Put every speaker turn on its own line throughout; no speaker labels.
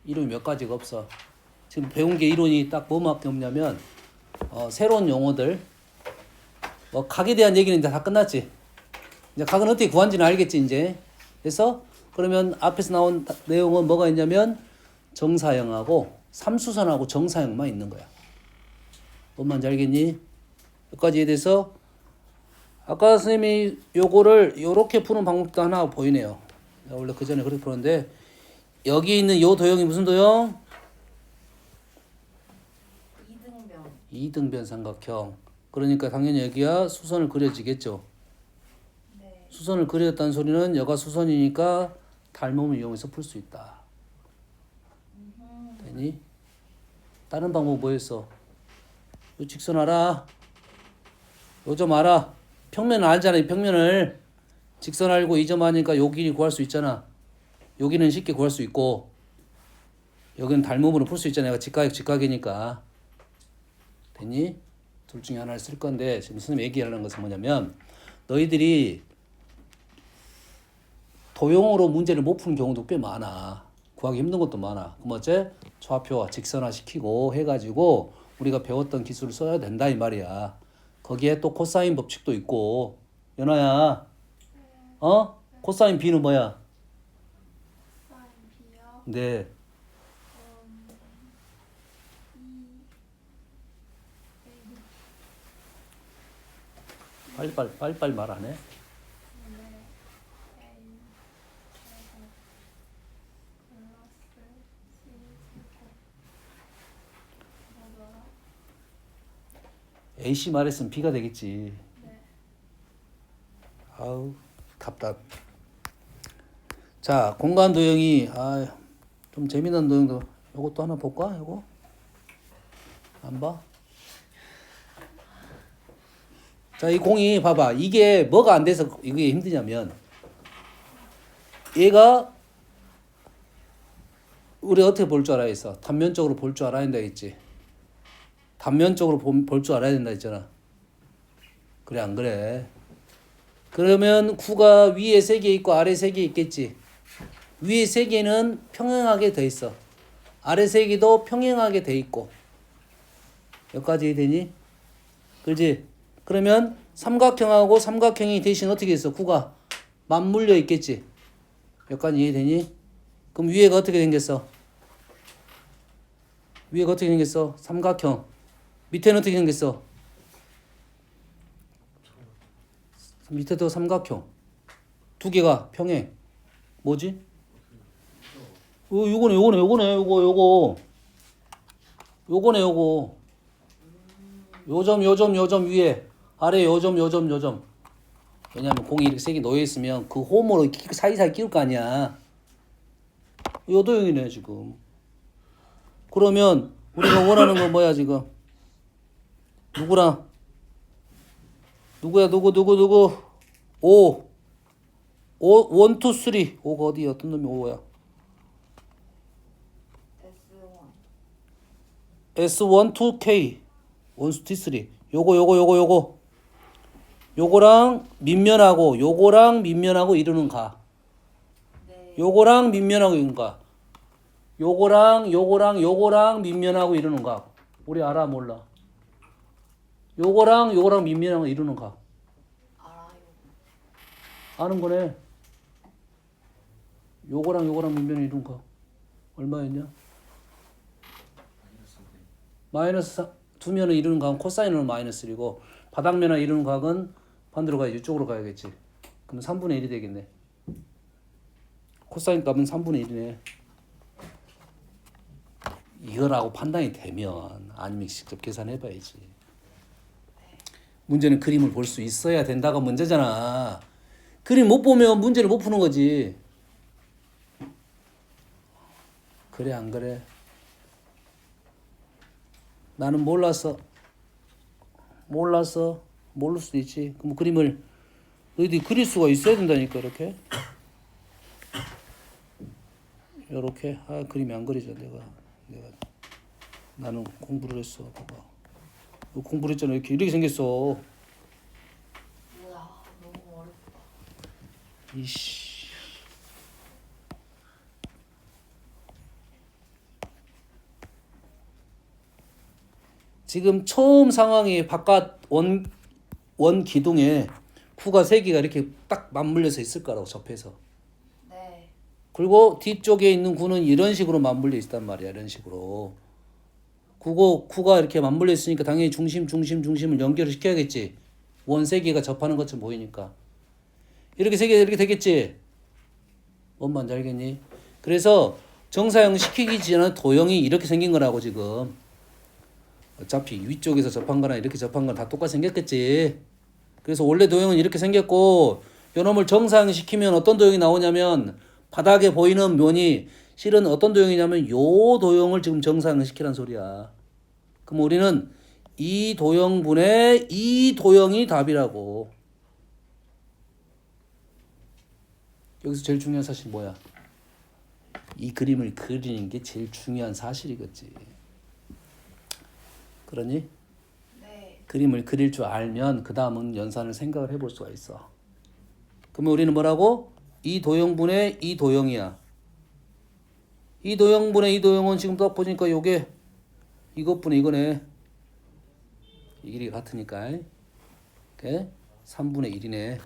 이론이 몇 가지가 없어. 지금 배운 게 이론이 딱 뭐밖에 없냐면 새로운 용어들 뭐 각에 대한 얘기는 이제 다 끝났지. 이제 각은 어떻게 구한지는 알겠지 이제. 그래서 그러면 앞에서 나온 내용은 뭐가 있냐면 정사형하고 삼수선하고 정사형만 있는 거야. 뭔 말인지 알겠니? 여기까지에 대해서 아까 선생님이 요거를 요렇게 푸는 방법도 하나 보이네요. 원래 그 전에 그렇게 푸는데 여기 있는 요 도형이 무슨 도형? 이등변 삼각형. 그러니까 당연히 여기야 수선을 그려지겠죠.
네.
수선을 그렸다는 소리는 여가 수선이니까 닮음을 이용해서 풀 수 있다. 되니? 다른 방법 뭐였어? 요 직선 알아? 요 점 알아? 평면 알잖아. 이 평면을 직선 알고 이 점 아니까 요 길이 구할 수 있잖아. 여기는 쉽게 구할 수 있고 여기는 닮음으로 풀 수 있잖아. 얘가 직각이니까. 됐니? 둘 중에 하나를 쓸 건데 지금 선생님 얘기하는 것은 뭐냐면 너희들이 도형으로 문제를 못 푸는 경우도 꽤 많아. 구하기 힘든 것도 많아. 그럼 어째? 좌표와 직선화 시키고 해가지고 우리가 배웠던 기술을 써야 된다 이 말이야. 거기에 또 코사인 법칙도 있고. 연아야, 코사인 B는 뭐야?
사인 B요?
네. 빨리빨리 말 안 해?
네. A 플러스 C 제곱 뭐더라?
AC 말했으면 B가 되겠지.
네.
아우 답답. 자, 공간 도형이 좀 재미난 도형도 요것도 하나 볼까? 요거 안 봐? 자, 이 공이 봐봐. 이게 뭐가 안 돼서 이게 힘드냐면 얘가 우리 어떻게 볼 줄 알아야 했어? 단면적으로 볼 줄 알아야 된다 했지. 단면적으로 볼 줄 알아야 된다 했잖아. 그래 안 그래? 그러면 구가 위에 3개 있고 아래 3개 있겠지. 위에 3개는 평행하게 돼 있어. 아래 3개도 평행하게 돼 있고. 여기까지 되니? 그렇지? 그러면 삼각형하고 삼각형이 대신 어떻게 있어? 구가 맞물려 있겠지. 여기까지 이해되니? 그럼 위에가 어떻게 생겼어? 위에가 어떻게 생겼어? 삼각형. 밑에는 어떻게 생겼어? 밑에도 삼각형. 두 개가 평행. 뭐지? 요거네. 요점 위에. 아래 요점. 왜냐면 공이 이렇게 3개 놓여 있으면 그 홈으로 사이사이 끼울 거 아니야. 요 도형이네 지금. 그러면 우리가 원하는 건 뭐야 지금? 누구야? 누구? 5. 1, 2, 3. 5가 어디 어떤 놈이 5야? S1, 2K. 1, 2, 3. 요거랑 밑면하고 이루는 가.
네.
요거랑 밑면하고 이루는 가. 요거랑 밑면하고 이루는 가. 우리 알아 몰라? 요거랑 밑면하고 이루는 가.
알아요.
아는 거네. 요거랑 밑면에 이루는 가. 얼마였냐? 마이너스 2 면을 이루는 각은 코사인으로 마이너스 1이고 바닥면을 이루는 각은 반대로 가야 이쪽으로 가야겠지. 그럼 3분의 1이 되겠네. 코사인 값은 3분의 1이네. 이거라고 판단이 되면 아니면 직접 계산해봐야지. 문제는 그림을 볼 수 있어야 된다가 문제잖아. 그림 못 보면 문제를 못 푸는 거지. 그래 안 그래? 나는 몰랐어. 모를 수도 있지. 그럼 그림을 너희들이 그릴 수가 있어야 된다니까 이렇게. 이렇게. 그림이 안 그리죠. 내가 나는 공부를 했어. 봐봐. 공부를 했잖아. 이렇게 생겼어.
뭐야, 너무 어렵다.
이씨. 지금 처음 상황이 바깥 원 기둥에 구가 세 개가 이렇게 딱 맞물려서 있을 거라고 접해서.
네.
그리고 뒤쪽에 있는 구는 이런 식으로 맞물려 있단 말이야. 이런 식으로. 구가 이렇게 맞물려 있으니까 당연히 중심을 연결을 시켜야겠지. 원 세 개가 접하는 것처럼 보이니까. 이렇게 세 개가 이렇게 되겠지. 뭔 말인지 알겠니? 그래서 정사형 시키기 전에 도형이 이렇게 생긴 거라고 지금. 어차피 위쪽에서 접한 거나 이렇게 접한 건 다 똑같이 생겼겠지. 그래서 원래 도형은 이렇게 생겼고 요놈을 정사형 시키면 어떤 도형이 나오냐면 바닥에 보이는 면이 실은 어떤 도형이냐면 요 도형을 지금 정사형 시키란 소리야. 그럼 우리는 이 도형분의 이 도형이 답이라고. 여기서 제일 중요한 사실 뭐야? 이 그림을 그리는 게 제일 중요한 사실이겠지. 그러니?
네.
그림을 그릴 줄 알면 그 다음은 연산을 생각을 해볼 수가 있어. 그러면 우리는 뭐라고? 이 도형분의 이 도형이야. 이 도형분의 이 도형은 지금 딱 보니까 요게 이것분의 이거네. 이 길이가 같으니까. 이렇게 3분의 1이네.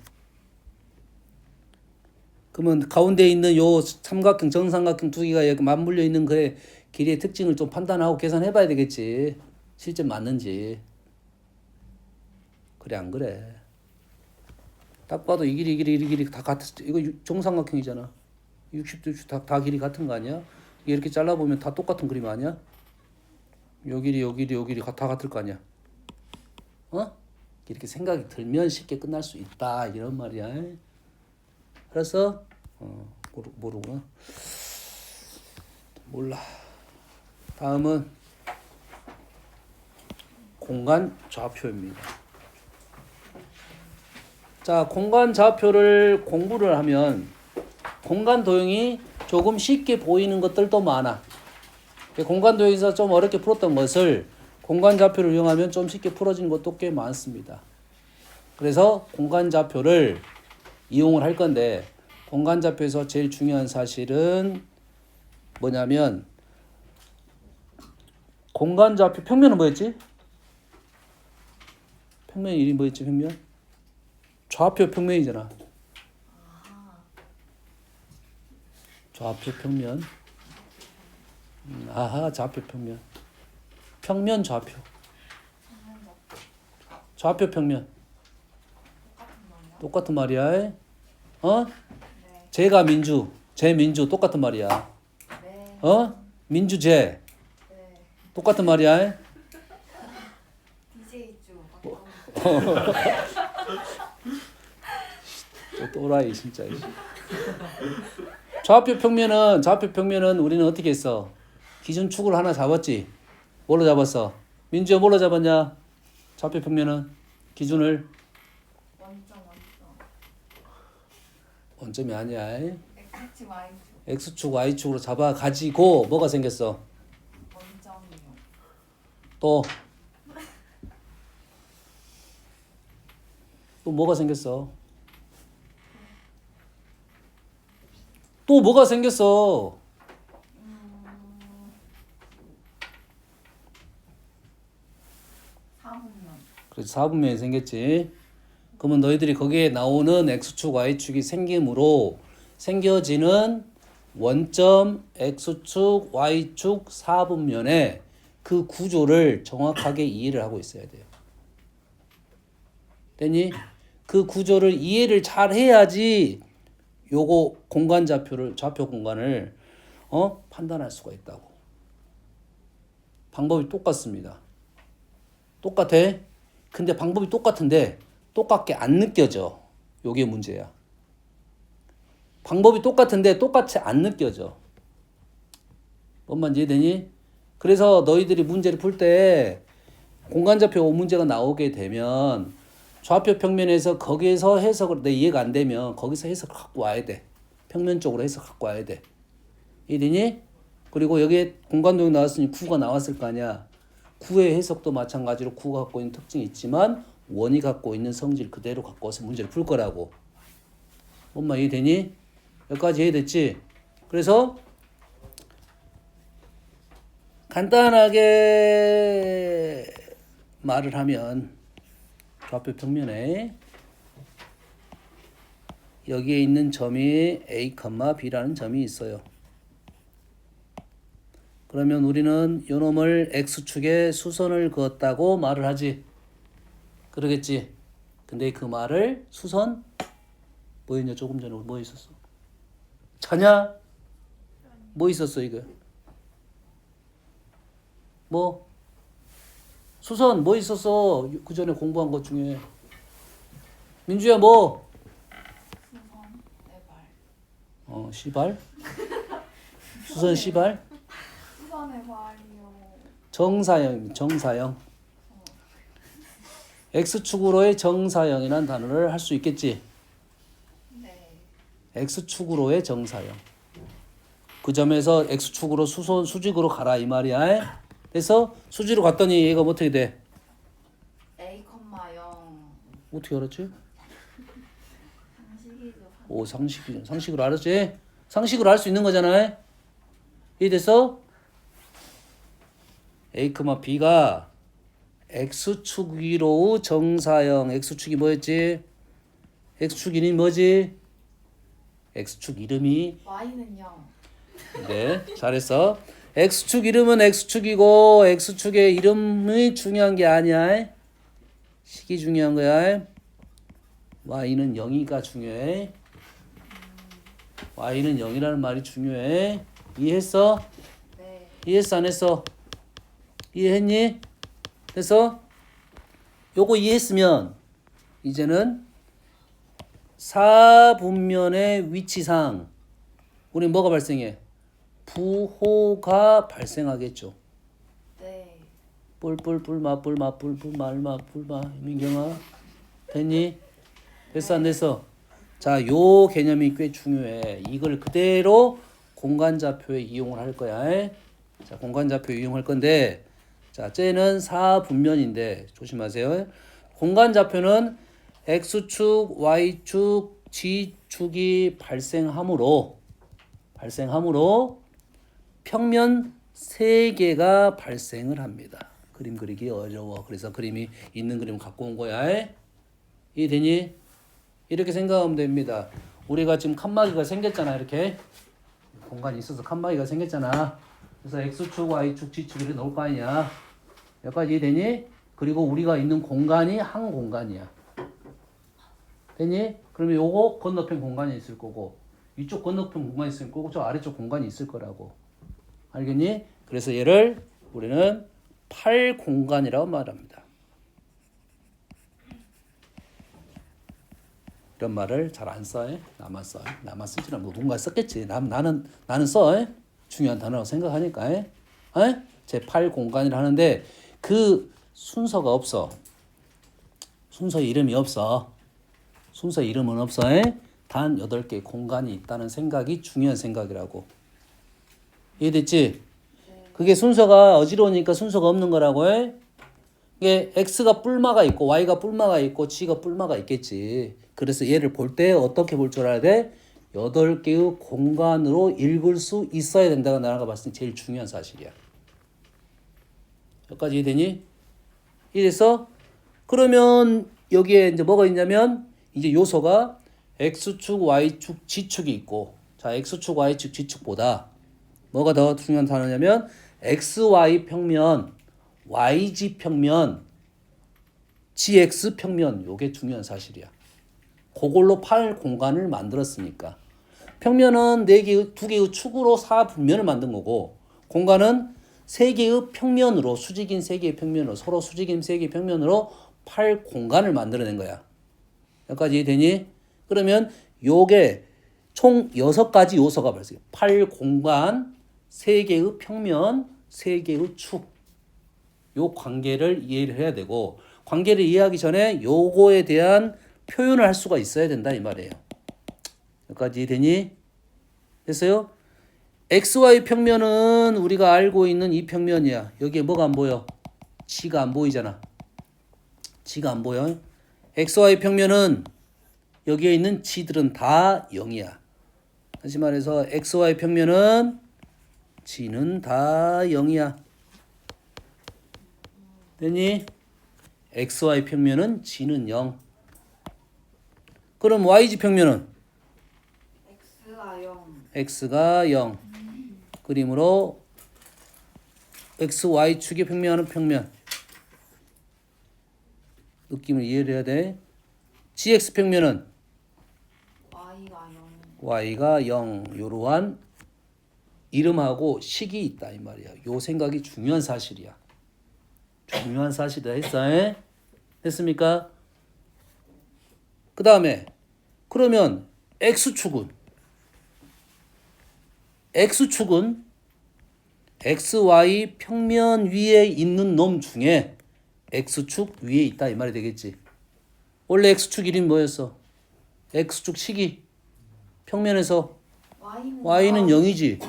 그러면 가운데 있는 요 삼각형, 정삼각형 두 개가 여기 맞물려 있는 그 길이의 특징을 좀 판단하고 계산해 봐야 되겠지. 실제 맞는지. 그래 안 그래? 딱 봐도 이 길이 다 같았어. 이거 정삼각형이잖아. 60도 60 다 길이 같은 거 아니야? 이게 이렇게 잘라보면 다 똑같은 그림 아니야? 요 길이 다 같을 거 아니야? 어? 이렇게 생각이 들면 쉽게 끝날 수 있다 이런 말이야. 그래서 모르구나. 몰라. 다음은 공간 좌표입니다. 자, 공간 좌표를 공부를 하면 공간 도형이 조금 쉽게 보이는 것들도 많아. 공간 도형에서 좀 어렵게 풀었던 것을 공간 좌표를 이용하면 좀 쉽게 풀어지는 것도 꽤 많습니다. 그래서 공간 좌표를 이용을 할 건데 공간 좌표에서 제일 중요한 사실은 뭐냐면 공간 좌표 평면은 뭐였지? 평면 이름이 뭐였지? 평면? 좌표 평면이잖아. 좌표 평면. 아하, 좌표 평면. 평면 좌표. 좌표 평면. 똑같은 말이야. 어?
네.
제가 민주, 제 민주 똑같은 말이야.
네.
어? 민주 제
네.
똑같은 말이야.
DJ 주.
저 또라이 진짜. 좌표 평면은 우리는 어떻게 했어? 기준축을 하나 잡았지. 뭘로 잡았어? 민주야 뭘로 잡았냐? 좌표 평면은 기준을
원점.
원점이 아니야.
X축 Y축.
X축, Y축으로 잡아 가지고 뭐가 생겼어?
원점이요.
또 뭐가 생겼어? 또 뭐가 생겼어?
사분면.
그래서 사분면이 생겼지. 그러면 너희들이 거기에 나오는 X축, Y축이 생김으로 생겨지는 원점 X축, Y축 사분면의 그 구조를 정확하게 이해를 하고 있어야 돼요. 됐니? 그 구조를 이해를 잘 해야지 요거 공간 좌표 공간을 판단할 수가 있다고. 방법이 똑같습니다. 똑같아. 근데 방법이 똑같은데 똑같게 안 느껴져. 요게 문제야. 방법이 똑같은데 똑같이 안 느껴져. 뭔 말인지 이해되니? 그래서 너희들이 문제를 풀 때 공간좌표 문제가 나오게 되면 좌표 평면에서 거기에서 해석을 내 이해가 안 되면 거기서 해석을 갖고 와야 돼. 평면 쪽으로 해석 갖고 와야 돼. 이해되니? 그리고 여기에 공간도형 나왔으니 구가 나왔을 거 아니야. 구의 해석도 마찬가지로 구가 갖고 있는 특징이 있지만 원이 갖고 있는 성질 그대로 갖고 와서 문제를 풀 거라고. 엄마 이해되니? 여기까지 이해됐지? 그래서 간단하게 말을 하면 좌표 평면에 여기에 있는 점이 A, B라는 점이 있어요. 그러면 우리는 요놈을 X축에 수선을 그었다고 말을 하지. 그러겠지. 근데 그 말을 수선 뭐였냐? 조금 전에 뭐 있었어? 자냐? 뭐 있었어 이거? 뭐? 수선 뭐 있었어? 그 전에 공부한 것 중에. 민주야 뭐?
수선 에발.
시발? 수선 시발?
수선 에발이요.
정사형입니다. 정사형. X축으로의 정사형이라는 단어를 할 수 있겠지.
네.
X축으로의 정사형. 그 점에서 X축으로 수직으로 가라 이 말이야. 그래서 수직으로 갔더니 얘가 어떻게 돼?
A, 0.
어떻게 알았지?
상식이죠.
오 상식으로 알았지? 상식으로 알 수 있는 거잖아. 이래서 A, B가 X축 위로 정사형. X축이 뭐였지? X축 이름이 뭐지? X축 이름이
Y는 0.
네, 잘했어. X축 이름은 X축이고 X축의 이름이 중요한 게 아니야. 식이 중요한 거야. Y는 0이가 중요해. Y는 0이라는 말이 중요해. 이해했어?
네.
이해했어 안 했어? 이해했니? 그래서 요거 이해했으면 이제는 사분면의 위치상 우리 뭐가 발생해? 부호가 발생하겠죠.
네.
뿔뿔뿔 맞뿔 말맞뿔 민경아 됐니? 됐어 안 됐어? 자, 요 개념이 꽤 중요해. 이걸 그대로 공간좌표에 이용을 할 거야. 자, 공간좌표 이용할 건데 자, 쟤는 사분면인데 조심하세요. 공간좌표는 X축, Y축, G축이 발생하므로 평면 3개가 발생을 합니다. 그림 그리기 어려워. 그래서 그림이 있는 그림 갖고 온 거야. 이해되니? 이렇게 생각하면 됩니다. 우리가 지금 칸막이가 생겼잖아. 이렇게 공간이 있어서 칸막이가 생겼잖아. 그래서 X축, Y축, G축을 넣을 거 아니야. 여기까지 이해되니? 그리고 우리가 있는 공간이 한 공간이야. 됐니? 그러면 요거 건너편 공간이 있을 거고 이쪽 건너편 공간이 있을 거고 저 아래쪽 공간이 있을 거라고. 알겠니? 그래서 얘를 우리는 팔 공간이라고 말합니다. 이런 말을 잘 안 써. 나만 써. 나만 쓰지 않고 누군가 썼겠지. 나는 써. 중요한 단어라고 생각하니까. 제 팔 공간이라 하는데 그 순서가 없어. 순서 이름이 없어. 순서 이름은 없어. 단 8개의 공간이 있다는 생각이 중요한 생각이라고. 이해됐지? 그게 순서가 어지러우니까 순서가 없는 거라고. 이게 X가 뿔마가 있고 Y가 뿔마가 있고 G가 뿔마가 있겠지. 그래서 얘를 볼 때 어떻게 볼 줄 알아야 돼? 8개의 공간으로 읽을 수 있어야 된다가 나가 봤을 때 제일 중요한 사실이야. 여기까지 이해되니? 이래서 그러면 여기에 이제 뭐가 있냐면 이제 요소가 X축, Y축, G축이 있고 자 X축, Y축, G축보다 뭐가 더 중요한 단어냐면 XY 평면, YG 평면, GX 평면 요게 중요한 사실이야. 그걸로 팔 공간을 만들었으니까 평면은 2개의 축으로 사분면을 만든 거고 공간은 3개의 평면으로 수직인 3개의 평면으로 서로 수직인 3개의 평면으로 팔 공간을 만들어낸 거야. 여기까지 이해되니? 그러면 요게 총 6가지 요소가 발생해. 팔 공간, 3개의 평면, 3개의 축. 요 관계를 이해를 해야 되고 관계를 이해하기 전에 요거에 대한 표현을 할 수가 있어야 된다 이 말이에요. 여기까지 이해되니? 됐어요? XY 평면은 우리가 알고 있는 이 평면이야. 여기에 뭐가 안 보여? G가 안 보이잖아. G가 안 보여. XY 평면은 여기에 있는 G들은 다 0이야. 다시 말해서 XY 평면은 G는 다 0이야. 됐니? xy 평면은 g는 0. 그럼 yz 평면은
X가 0.
x가 0. 그림으로 xy 축의 평면하는 평면. 느낌을 이해를 해야 돼. gx 평면은
Y가 0.
y가 0. 요러한 이름하고 식이 있다 이 말이야. 요 생각이 중요한 사실이야. 중요한 사실이다 했어. 에? 됐습니까? 그 다음에 그러면 x축은 xy 평면 위에 있는 놈 중에 x축 위에 있다 이 말이 되겠지. 원래 x축 이름이 뭐였어? x축 식이 평면에서 y는 0이지.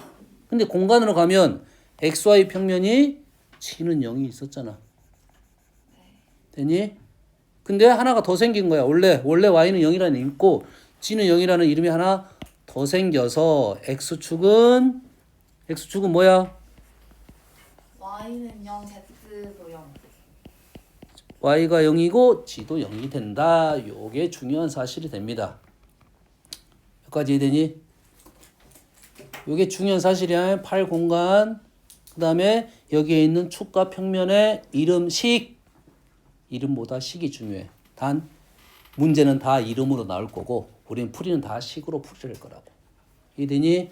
근데 공간으로 가면 xy 평면이 g는 0이 있었잖아. 되니? 근데 하나가 더 생긴 거야. 원래 y는 0이라는 이름이 있고 g는 0이라는 이름이 하나 더 생겨서 x축은 뭐야?
Y는 0, Z도 0.
y가 0이고 g도 0이 된다. 요게 중요한 사실이 됩니다. 여기까지 이해되니? 요게 중요한 사실이야. 팔 공간. 그 다음에 여기에 있는 축과 평면의 이름식. 이름보다 식이 중요해. 단 문제는 다 이름으로 나올 거고 우리는 풀이는 다 식으로 풀이할 거라고. 이해되니?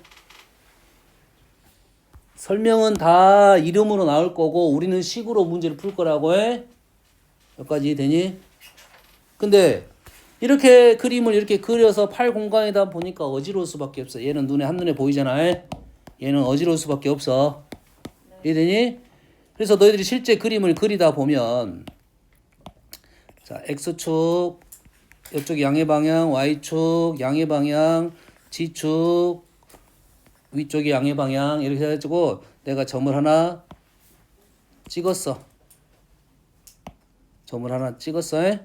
설명은 다 이름으로 나올 거고 우리는 식으로 문제를 풀 거라고 해. 여기까지 이해되니? 근데 이렇게 그림을 이렇게 그려서 팔 공간에다 보니까 어지러울 수밖에 없어. 얘는 한눈에 보이잖아. 얘는 어지러울 수밖에 없어. 이해되니? 그래서 너희들이 실제 그림을 그리다 보면 자, x축 이쪽 양의 방향, y축 양의 방향, g축 위쪽이 양의 방향 이렇게 해가지고 내가 점을 하나 찍었어. 점을 하나 찍었어.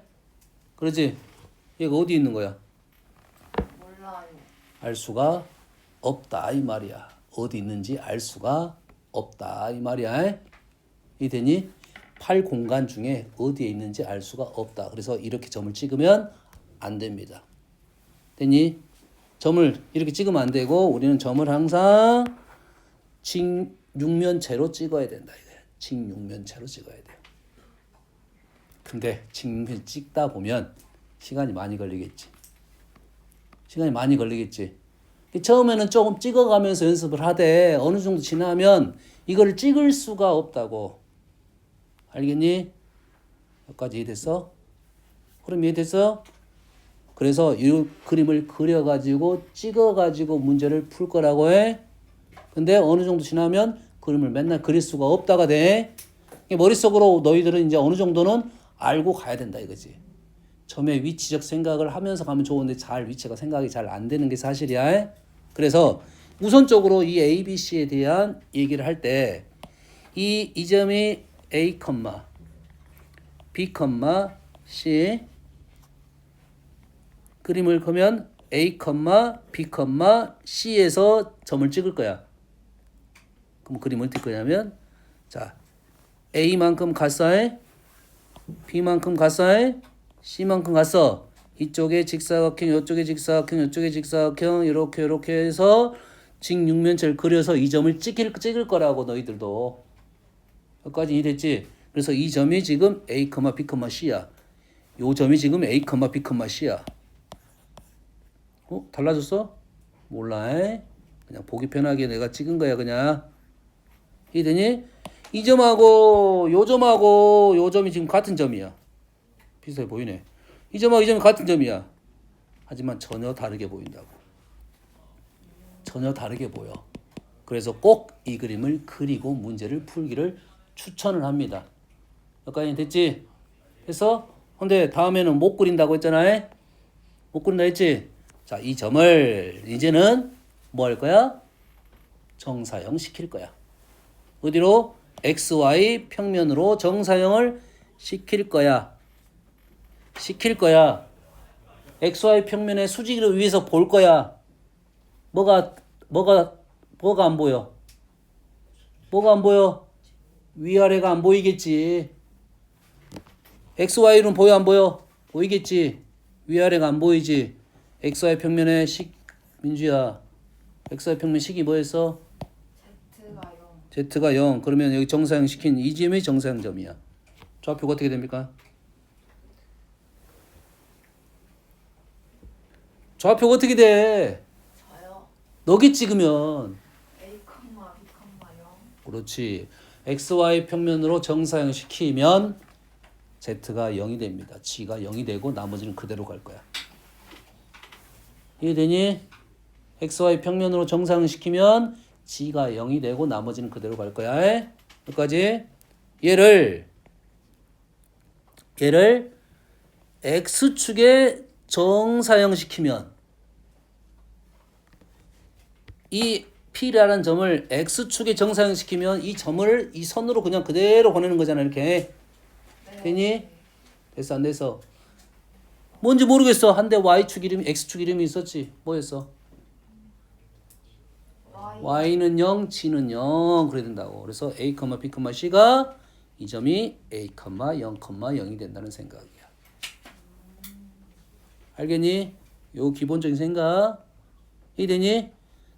그러지? 얘가 어디 있는 거야?
몰라요.
알 수가 없다 이 말이야. 어디 있는지 알 수가 없다 이 말이야. 이해되니? 팔 공간 중에 어디에 있는지 알 수가 없다. 그래서 이렇게 점을 찍으면 안 됩니다. 됐니? 점을 이렇게 찍으면 안 되고 우리는 점을 항상 직육면체로 찍어야 된다. 직육면체로 찍어야 돼. 근데 직육면 찍다 보면 시간이 많이 걸리겠지. 처음에는 조금 찍어가면서 연습을 하되 어느 정도 지나면 이거를 찍을 수가 없다고. 알겠니? 여기까지 이해됐어? 그럼 이해됐어? 그래서 이 그림을 그려가지고 찍어가지고 문제를 풀 거라고 해. 근데 어느 정도 지나면 그림을 맨날 그릴 수가 없다가 돼. 머릿속으로 너희들은 이제 어느 정도는 알고 가야 된다 이거지. 점의 위치적 생각을 하면서 가면 좋은데 위치가 생각이 잘 안 되는 게 사실이야. 그래서 우선적으로 이 A, B, C에 대한 얘기를 할 때 이 점이 A, B, C 그림을 그면 A, B, C에서 점을 찍을 거야. 그럼 그림을 어떻게 거냐면 자 A만큼 갔어, B만큼 갔어, C만큼 갔어. 이쪽에 직사각형, 이쪽에 직사각형, 이쪽에 직사각형 이렇게 해서 직육면체를 그려서 이 점을 찍을 거라고 너희들도. 여기까지 이해됐지? 그래서 이 점이 지금 A, B, C야. 요 점이 지금 A, B, C야. 달라졌어? 몰라. 그냥 보기 편하게 내가 찍은 거야 그냥. 이해되니? 이 점하고 요 점이 지금 같은 점이야. 비슷해 보이네. 이 점하고 이 점이 같은 점이야. 하지만 전혀 다르게 보인다고. 전혀 다르게 보여. 그래서 꼭 이 그림을 그리고 문제를 풀기를 추천을 합니다. 여기까지 됐지? 그래서 근데 다음에는 못 그린다고 했잖아. 못 그린다 했지? 자, 이 점을 이제는 뭐 할 거야? 정사형 시킬 거야. 어디로? XY 평면으로 정사형을 시킬 거야. XY 평면의 수직을 위해서 볼 거야. 뭐가 안 보여? 뭐가 안 보여? 위아래가 안 보이겠지. XY는 보여 안 보여? 보이겠지? 위아래가 안 보이지? XY 평면의 식 민주야. XY 평면 식이 뭐였어?
Z가 0.
Z가 0. 그러면 여기 정사형 시킨 이 점이 정사형점이야. 좌표가 어떻게 됩니까? 좌표가 어떻게 돼?
저요.
너기 찍으면
A, B, 0.
그렇지. XY 평면으로 정사형 시키면 Z가 0이 됩니다. G가 0이 되고 나머지는 그대로 갈 거야. 이해되니? XY 평면으로 정사형 시키면 G가 0이 되고 나머지는 그대로 갈 거야. 여기까지. 얘를 X축에 정사형 시키면 이 P라는 점을 X축에 정사형 시키면 이 점을 이 선으로 그냥 그대로 보내는 거잖아. 이렇게.
네.
되니? 됐어 안 됐어? 뭔지 모르겠어. 한데 Y축 이름, X축 이름이 있었지. 뭐였어? Y는 0, G는 0 그래야 된다고. 그래서 A, B, C가 이 점이 A, 0, 0이 된다는 생각이야. 알겠니? 요 기본적인 생각 이해되니?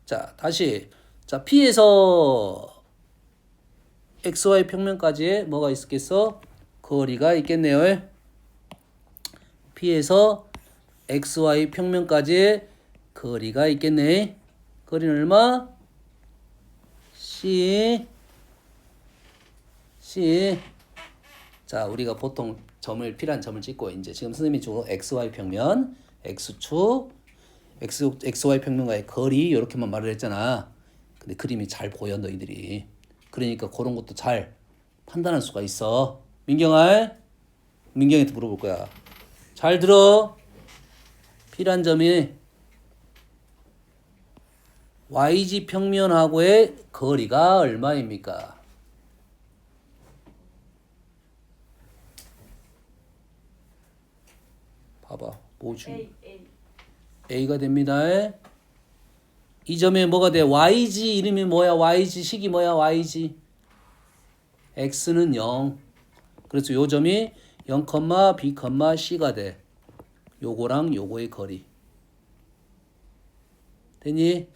자 다시 자 P에서 XY 평면까지의 뭐가 있겠어? 거리가 있겠네요. P에서 XY 평면까지의 거리가 있겠네. 거리는 얼마? C. 자, 우리가 보통 점을 P란 점을 찍고 이제 지금 선생님이 주로 XY 평면, X축, XY 평면과의 거리 이렇게만 말을 했잖아. 근데 그림이 잘 보여 너희들이. 그러니까 그런 것도 잘 판단할 수가 있어. 민경한테 물어볼 거야. 잘 들어. P란 점이 YG 평면하고의 거리가 얼마입니까? 봐봐. 뭐 중? A가 됩니다. 이 점에 뭐가 돼? YG 이름이 뭐야? YG 식이 뭐야? YG. X는 0. 그래서 요 점이 0, B, C가 돼. 요거랑 요거의 거리. 되니?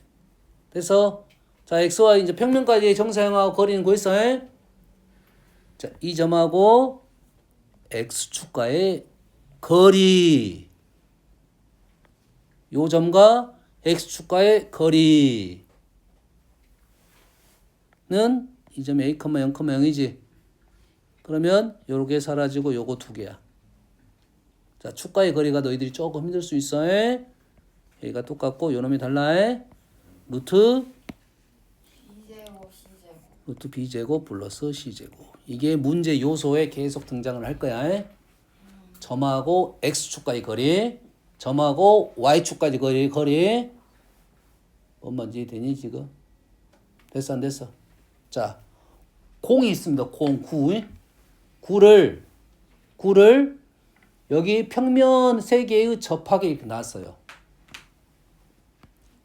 됐어? 자, XY 이제 평면까지의 정사형하고 거리는 구했어. 자, 이 점하고 X축과의 거리. 요 점과 X축과의 거리는 이 점이 A, 0, 0이지. 그러면 요렇게 사라지고 요거 두 개야. 자, 축과의 거리가 너희들이 조금 힘들 수 있어. 여기가 똑같고 요놈이 달라. 루트 B제곱 플러스 C제곱. 이게 문제 요소에 계속 등장을 할 거야. 점하고 X축과의 거리, 점하고 Y축까지 거리. 뭔 말인지 되니 지금? 됐어 안 됐어? 자, 공이 있습니다. 구를 여기 평면 세 개의 접하게 이렇게 놨어요.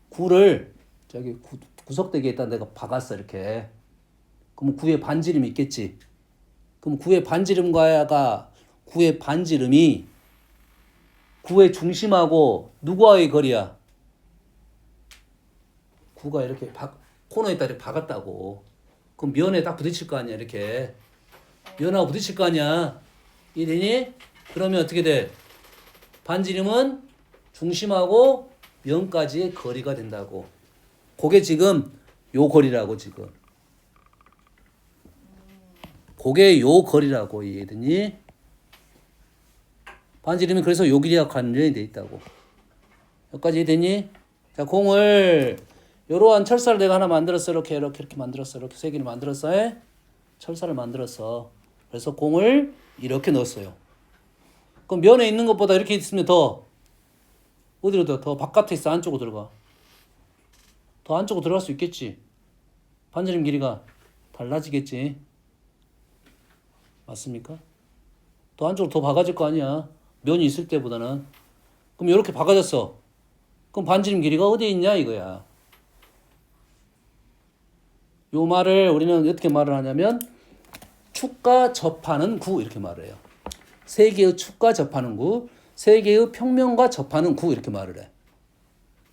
구를 저기 구석대기에다 내가 박았어 이렇게. 그럼 구의 반지름이 있겠지. 그럼 구의 반지름과가 구의 반지름이 구의 중심하고 누구와의 거리야? 구가 이렇게 코너에다 이렇게 박았다고. 그럼 면에 딱 부딪힐 거 아니야 이렇게. 면하고 부딪힐 거 아니야. 이해되니? 그러면 어떻게 돼? 반지름은 중심하고 면까지의 거리가 된다고. 그게 지금 요 거리라고 지금. 그게 요 거리라고 이해되니? 반지름이 그래서 요 길이와 관련이 돼 있다고. 여기까지 이해되니? 자, 공을 요러한 철사를 내가 하나 만들었어. 이렇게 만들었어. 이렇게 세 개를 만들었어. 철사를 만들었어. 그래서 공을 이렇게 넣었어요. 그럼 면에 있는 것보다 이렇게 있으면 더 어디로 더 바깥에 있어? 안쪽으로 들어가? 더 안쪽으로 들어갈 수 있겠지? 반지름 길이가 달라지겠지? 맞습니까? 더 안쪽으로 더 박아질 거 아니야? 면이 있을 때보다는. 그럼 이렇게 박아졌어. 그럼 반지름 길이가 어디에 있냐 이거야. 요 말을 우리는 어떻게 말을 하냐면 축과 접하는 구 이렇게 말을 해요. 세 개의 축과 접하는 구, 세 개의 평면과 접하는 구 이렇게 말을 해.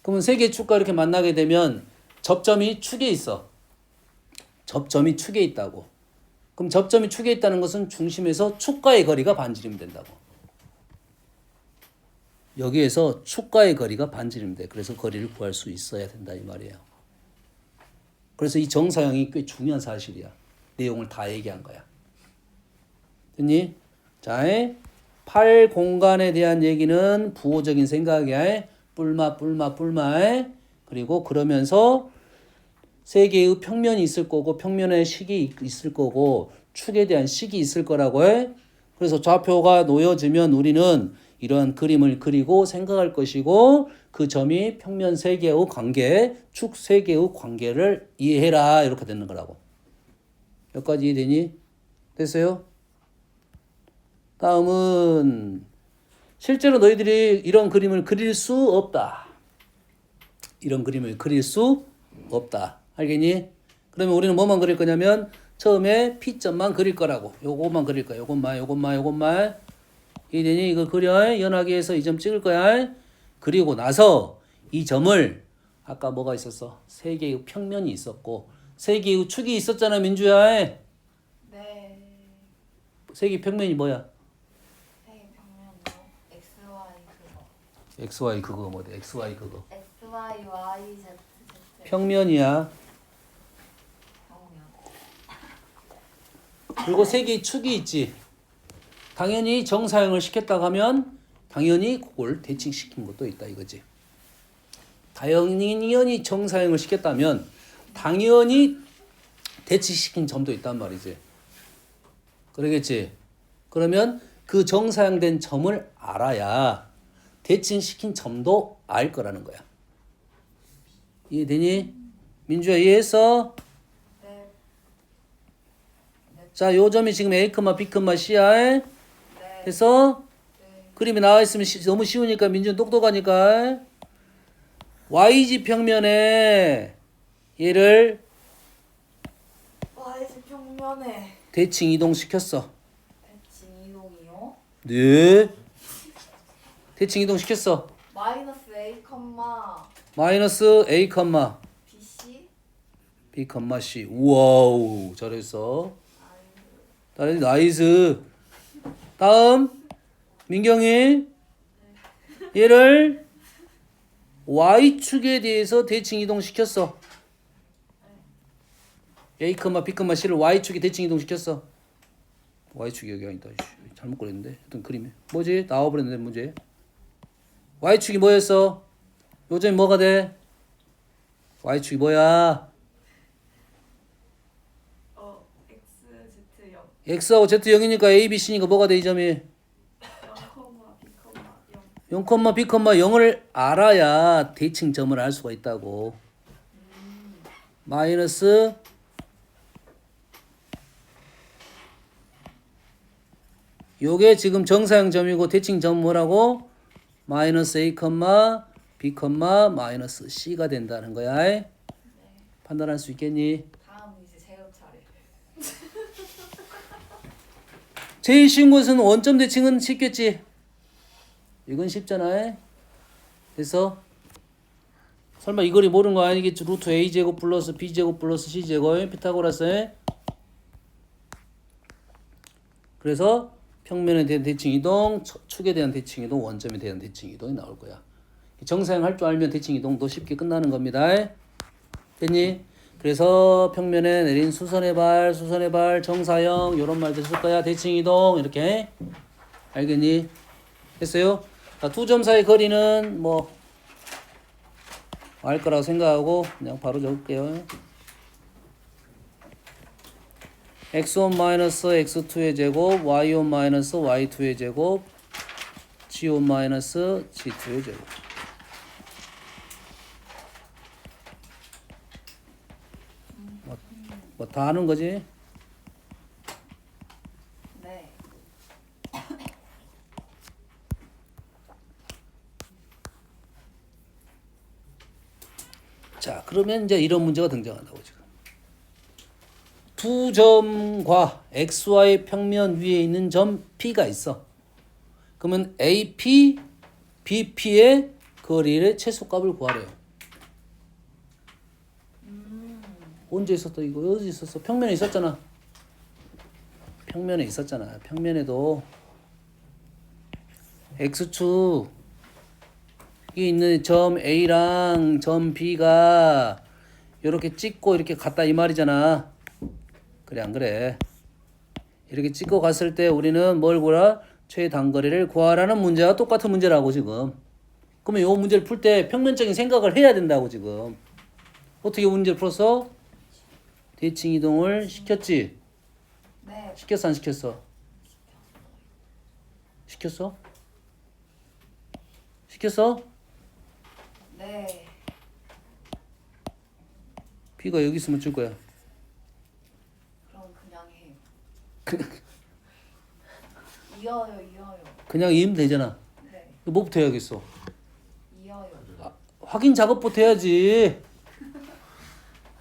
그러면 세 개의 축과 이렇게 만나게 되면 접점이 축에 있어. 접점이 축에 있다고. 그럼 접점이 축에 있다는 것은 중심에서 축과의 거리가 반지름이 된다고. 여기에서 축과의 거리가 반지름이 돼. 그래서 거리를 구할 수 있어야 된다 이 말이에요. 그래서 이 정사형이 꽤 중요한 사실이야. 내용을 다 얘기한 거야. 됐니? 자, 팔 공간에 대한 얘기는 부호적인 생각이야. 뿔마. 그리고 그러면서 세 개의 평면이 있을 거고 평면에 식이 있을 거고 축에 대한 식이 있을 거라고 해. 그래서 좌표가 놓여지면 우리는 이런 그림을 그리고 생각할 것이고 그 점이 평면 세 개의 관계, 축 세 개의 관계를 이해해라 이렇게 되는 거라고. 여기까지 이해되니? 됐어요? 다음은 실제로 너희들이 이런 그림을 그릴 수 없다. 이런 그림을 그릴 수 없다. 알겠니? 그러면 우리는 뭐만 그릴 거냐면 처음에 P점만 그릴 거라고. 요것만 그릴 거야. 요것만. 이되니 이거 그려. 연하계에서 이 점 찍을 거야. 그리고 나서 이 점을 아까 뭐가 있었어? 세 개의 평면이 있었고 세 개의 축이 있었잖아, 민주야.
네.
세 개의 평면이 뭐야?
세 평면이요. XY 그거.
XY 그거 뭐지? XY 그거.
XY, Y, Z, Z.
평면이야.
평면.
그리고 세 개의 축이 있지. 당연히 정사형을 시켰다고 하면 당연히 그걸 대칭시킨 것도 있다 이거지. 당연히 정사형을 시켰다면 당연히 대칭시킨 점도 있단 말이지. 그러겠지. 그러면 그 정사형된 점을 알아야 대칭시킨 점도 알 거라는 거야. 이해되니? 민주야 이해했어?
네.
자, 요 점이 지금 A, B, C야.
네.
해서
네.
그림이 나와 있으면 너무 쉬우니까 민주는 똑똑하니까 YG 평면에 얘를
YZ 평면에
대칭 이동시켰어.
대칭 이동이요.
네. 대칭 이동시켰어.
마이너스 A,
마이너스 A,
BC.
B, C. 우와우 잘했어. 나이스. 다음 민경이 얘를 Y축에 대해서 대칭 이동시켰어. A, B, C를 Y축에 대칭 이동시켰어. Y축이 여기 아니다. 잘못 그렸는데. 하여튼 그림에. 뭐지? 나와버렸는데 문제. Y축이 뭐였어? 요점이 뭐가 돼? Y축이 뭐야?
XZ0.
X하고 Z 0이니까 A, B, C니까 뭐가 돼 이 점이?
0, B, 0.
0, B, 0을 알아야 대칭점을 알 수가 있다고. 마이너스 요게 지금 정사형점이고 대칭점 뭐라고? 마이너스 A, B, 마이너스 C가 된다는 거야. 판단할 수 있겠니?
다음 이제 제곱 차례.
제일 쉬운 것은 원점 대칭은 쉽겠지. 이건 쉽잖아. 그래서 설마 이 거리 모르는 거 아니겠지? 루트 A제곱 플러스 B제곱 플러스 C제곱 피타고라스. 그래서 평면에 대한 대칭 이동, 축에 대한 대칭 이동, 원점에 대한 대칭 이동이 나올 거야. 정사형 할 줄 알면 대칭 이동도 쉽게 끝나는 겁니다. 됐니? 그래서 평면에 내린 수선의 발, 정사형 이런 말들 쓸 거야. 대칭 이동 이렇게. 알겠니? 됐어요? 자, 두 점 사이 거리는 뭐 알 거라고 생각하고 그냥 바로 적을게요. x1 마이너스 x2의 제곱, y1 마이너스 y2의 제곱, g1 마이너스 g2의 제곱. 뭐 다 하는 거지?
네.
자, 그러면 이제 이런 문제가 등장한다고 지금. 두 점과 xy 평면 위에 있는 점 P가 있어. 그러면 AP, BP의 거리의 최소값을 구하래요. 언제 있었다 이거? 어디 있었어? 평면에 있었잖아. 평면에 있었잖아. 평면에도 X축 이 있는 점 A랑 점 B가 이렇게 찍고 이렇게 갔다 이 말이잖아. 그래 안 그래? 이렇게 찍고 갔을 때 우리는 뭘 구하라? 최단거리를 구하라는 문제와 똑같은 문제라고 지금. 그러면 이 문제를 풀 때 평면적인 생각을 해야 된다고 지금. 어떻게 문제를 풀었어? 대칭 이동을 시켰지?
네.
시켰어 안 시켰어? 시켰어? 시켰어?
네.
B가 여기 있으면 줄 거야.
그럼 그냥 해요. 이어요.
그냥 이으면 되잖아.
네.
뭐부터 해야겠어?
이어요.
확인 작업부터 해야지.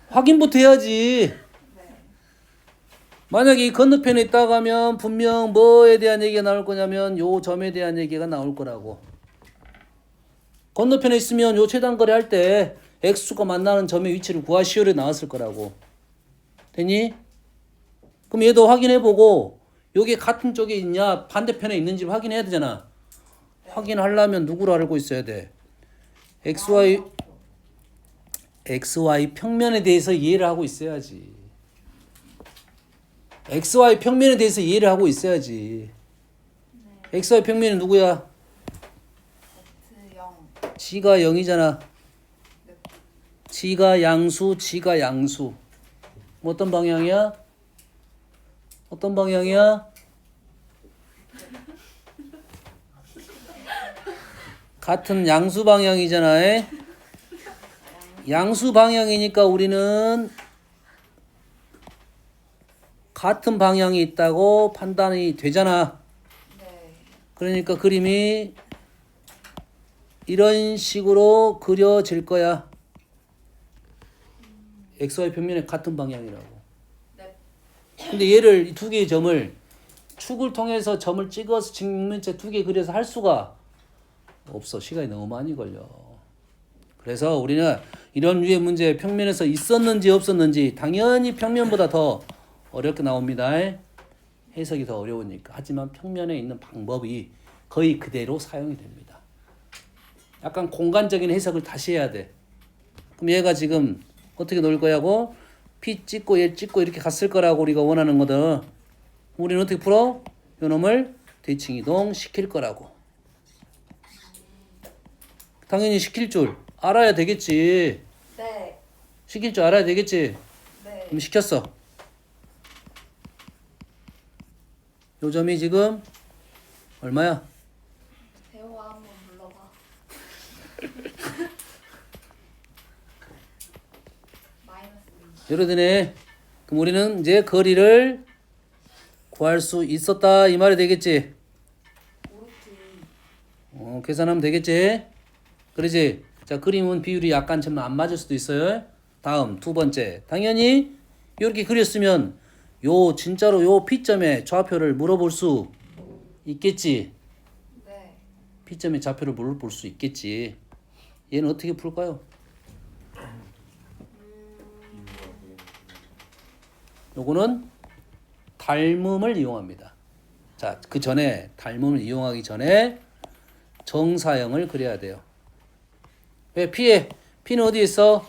확인부터 해야지.
네.
만약에 이 건너편에 있다가 하면 분명 뭐에 대한 얘기가 나올 거냐면 요 점에 대한 얘기가 나올 거라고. 건너편에 있으면 요 최단거리 할 때 X수가 만나는 점의 위치를 구하시오로 나왔을 거라고. 됐니? 그럼 얘도 확인해보고 요게 같은 쪽에 있냐 반대편에 있는지 확인해야 되잖아. 확인하려면 누구로 알고 있어야 돼? XY 평면에 대해서 이해를 하고 있어야지. XY 평면에 대해서 이해를 하고 있어야지. XY 평면이 누구야?
X0.
G가 0이잖아. G가 양수, G가 양수. 어떤 방향이야? 어떤 방향이야? 같은 양수 방향이잖아. 에? 양수 방향이니까 우리는 같은 방향이 있다고 판단이 되잖아.
네.
그러니까 그림이 이런 식으로 그려질 거야. XY 평면의 같은 방향이라고.
네.
근데 얘를 이 두 개의 점을 축을 통해서 점을 찍어서 직면체 두 개 그려서 할 수가 없어. 시간이 너무 많이 걸려. 그래서 우리는 이런 류의 문제 평면에서 있었는지 없었는지 당연히 평면보다 더 어렵게 나옵니다. 해석이 더 어려우니까. 하지만 평면에 있는 방법이 거의 그대로 사용이 됩니다. 약간 공간적인 해석을 다시 해야 돼. 그럼 얘가 지금 어떻게 놀 거냐고? P 찍고 얘 찍고 이렇게 갔을 거라고 우리가 원하는 거든. 우리는 어떻게 풀어? 요 놈을 대칭 이동 시킬 거라고. 당연히 시킬 줄 알아야 되겠지.
네.
시킬 줄 알아야 되겠지.
네.
그럼 시켰어. 요 점이 지금 얼마야?
대호가 한번 불러봐. 마이너스 2.
여러 되네. 그럼 우리는 이제 거리를 구할 수 있었다 이 말이 되겠지.
오르키.
계산하면 되겠지. 그러지. 자, 그림은 비율이 약간 좀 안 맞을 수도 있어요. 다음 두 번째. 당연히 이렇게 그렸으면 요 진짜로 요 P점의 좌표를 물어볼 수 있겠지.
네.
P점의 좌표를 물어볼 수 있겠지. 얘는 어떻게 풀까요? 요거는 닮음을 이용합니다. 자, 그 전에 닮음을 이용하기 전에 정사형을 그려야 돼요. 왜 P에? P는 어디에 있어?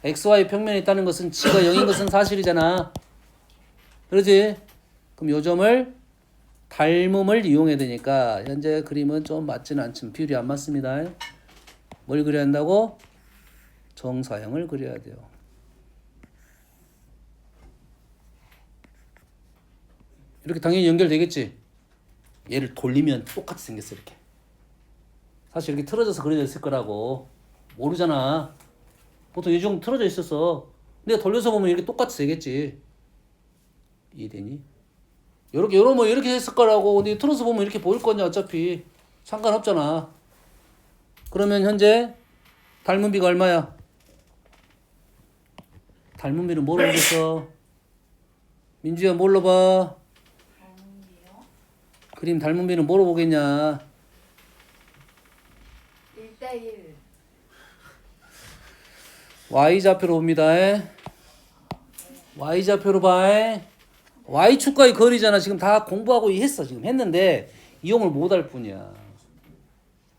XY 평면에 있다는 것은 G가 0인 것은 사실이잖아. 그러지? 그럼 요 점을 닮음을 이용해야 되니까 현재 그림은 좀 맞지는 않지만 비율이 안 맞습니다. 뭘 그려야 한다고? 정사형을 그려야 돼요. 이렇게 당연히 연결되겠지? 얘를 돌리면 똑같이 생겼어 이렇게. 사실 이렇게 틀어져서 그려져 있을 거라고 모르잖아. 보통 이 정도 틀어져 있었어. 내가 돌려서 보면 이렇게 똑같이 되겠지. 이해되니? 요렇게 요러면 이렇게 했을 거라고. 근데 틀어서 보면 이렇게 보일 거냐 어차피 상관없잖아. 그러면 현재 닮은 비가 얼마야? 닮은 비는 뭐로 보겠어? 민주야 뭘로 봐?
닮은비요?
그림 닮은 비는 뭐로 보겠냐?
1대1.
Y좌표로 봅니다. Y좌표로 봐. Y축과의 거리잖아. 지금 다 공부하고 했어. 지금 했는데 이용을 못할 뿐이야.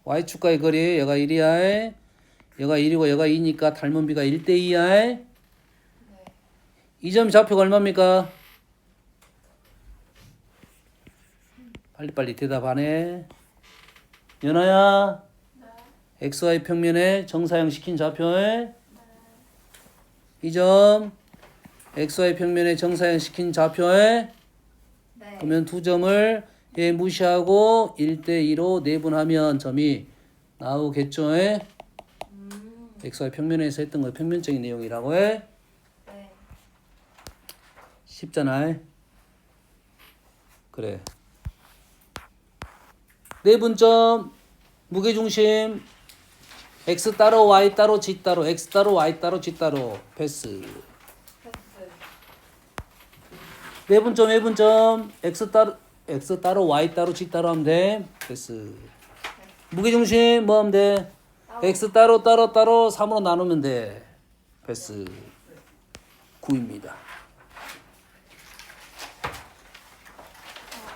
Y축과의 거리 얘가 1이야. 얘가 1이고 얘가 2니까 닮은 비가 1대2야.
네.
이 점 좌표가 얼마입니까? 빨리빨리 대답하네. 연아야. XY 평면에 정사형 시킨 좌표에 이 점 XY 평면에 정사형 시킨 좌표에
네.
그러면 두 점을 얘 무시하고 1대2로 내분하면 점이 나오겠죠. XY 평면에서 했던 거 평면적인 내용이라고 해.
네.
쉽잖아. 그래. 내분점 무게중심 X 따로 Y 따로 G 따로 X 따로 Y 따로 G 따로 패스.
패스.
내분점 외분점 X 따로 Y 따로 G 따로 하면 돼. 패스. 무게중심 뭐 하면 돼? X 따로 3으로 나누면 돼. 패스. 9입니다.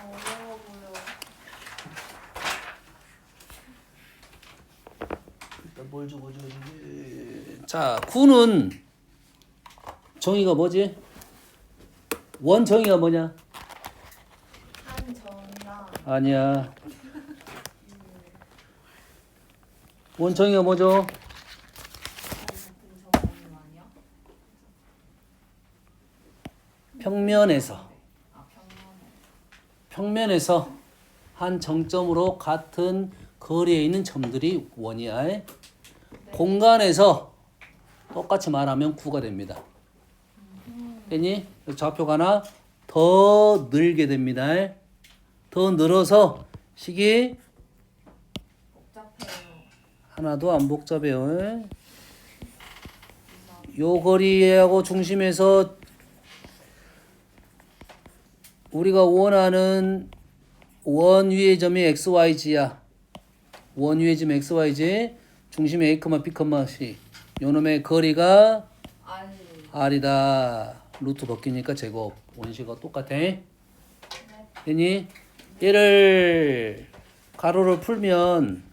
어려워 보여.
일단 뭘 적어줘야지. 자, 9는 정의가 뭐지? 원 정의가 뭐냐?
한정이랑
아니야. 원 정의가 뭐죠?
같은 정의는 아니야?
평면에서
아,
평면에서 한 정점으로 같은 거리에 있는 점들이 원이야. 공간에서 똑같이 말하면 9가 됩니다. 됐니? 좌표가 하나 더 늘게 됩니다. 더 늘어서 식이
복잡해요.
하나도 안 복잡해요. 요 거리하고 중심에서 우리가 원하는 원 위의 점이 XYG야. 원 위의 점 XYG. 중심이 A, B, C. 요놈의 거리가
알.
R이다. 루트 벗기니까 제곱. 원시가 똑같아. 되니? 얘를 가로를 풀면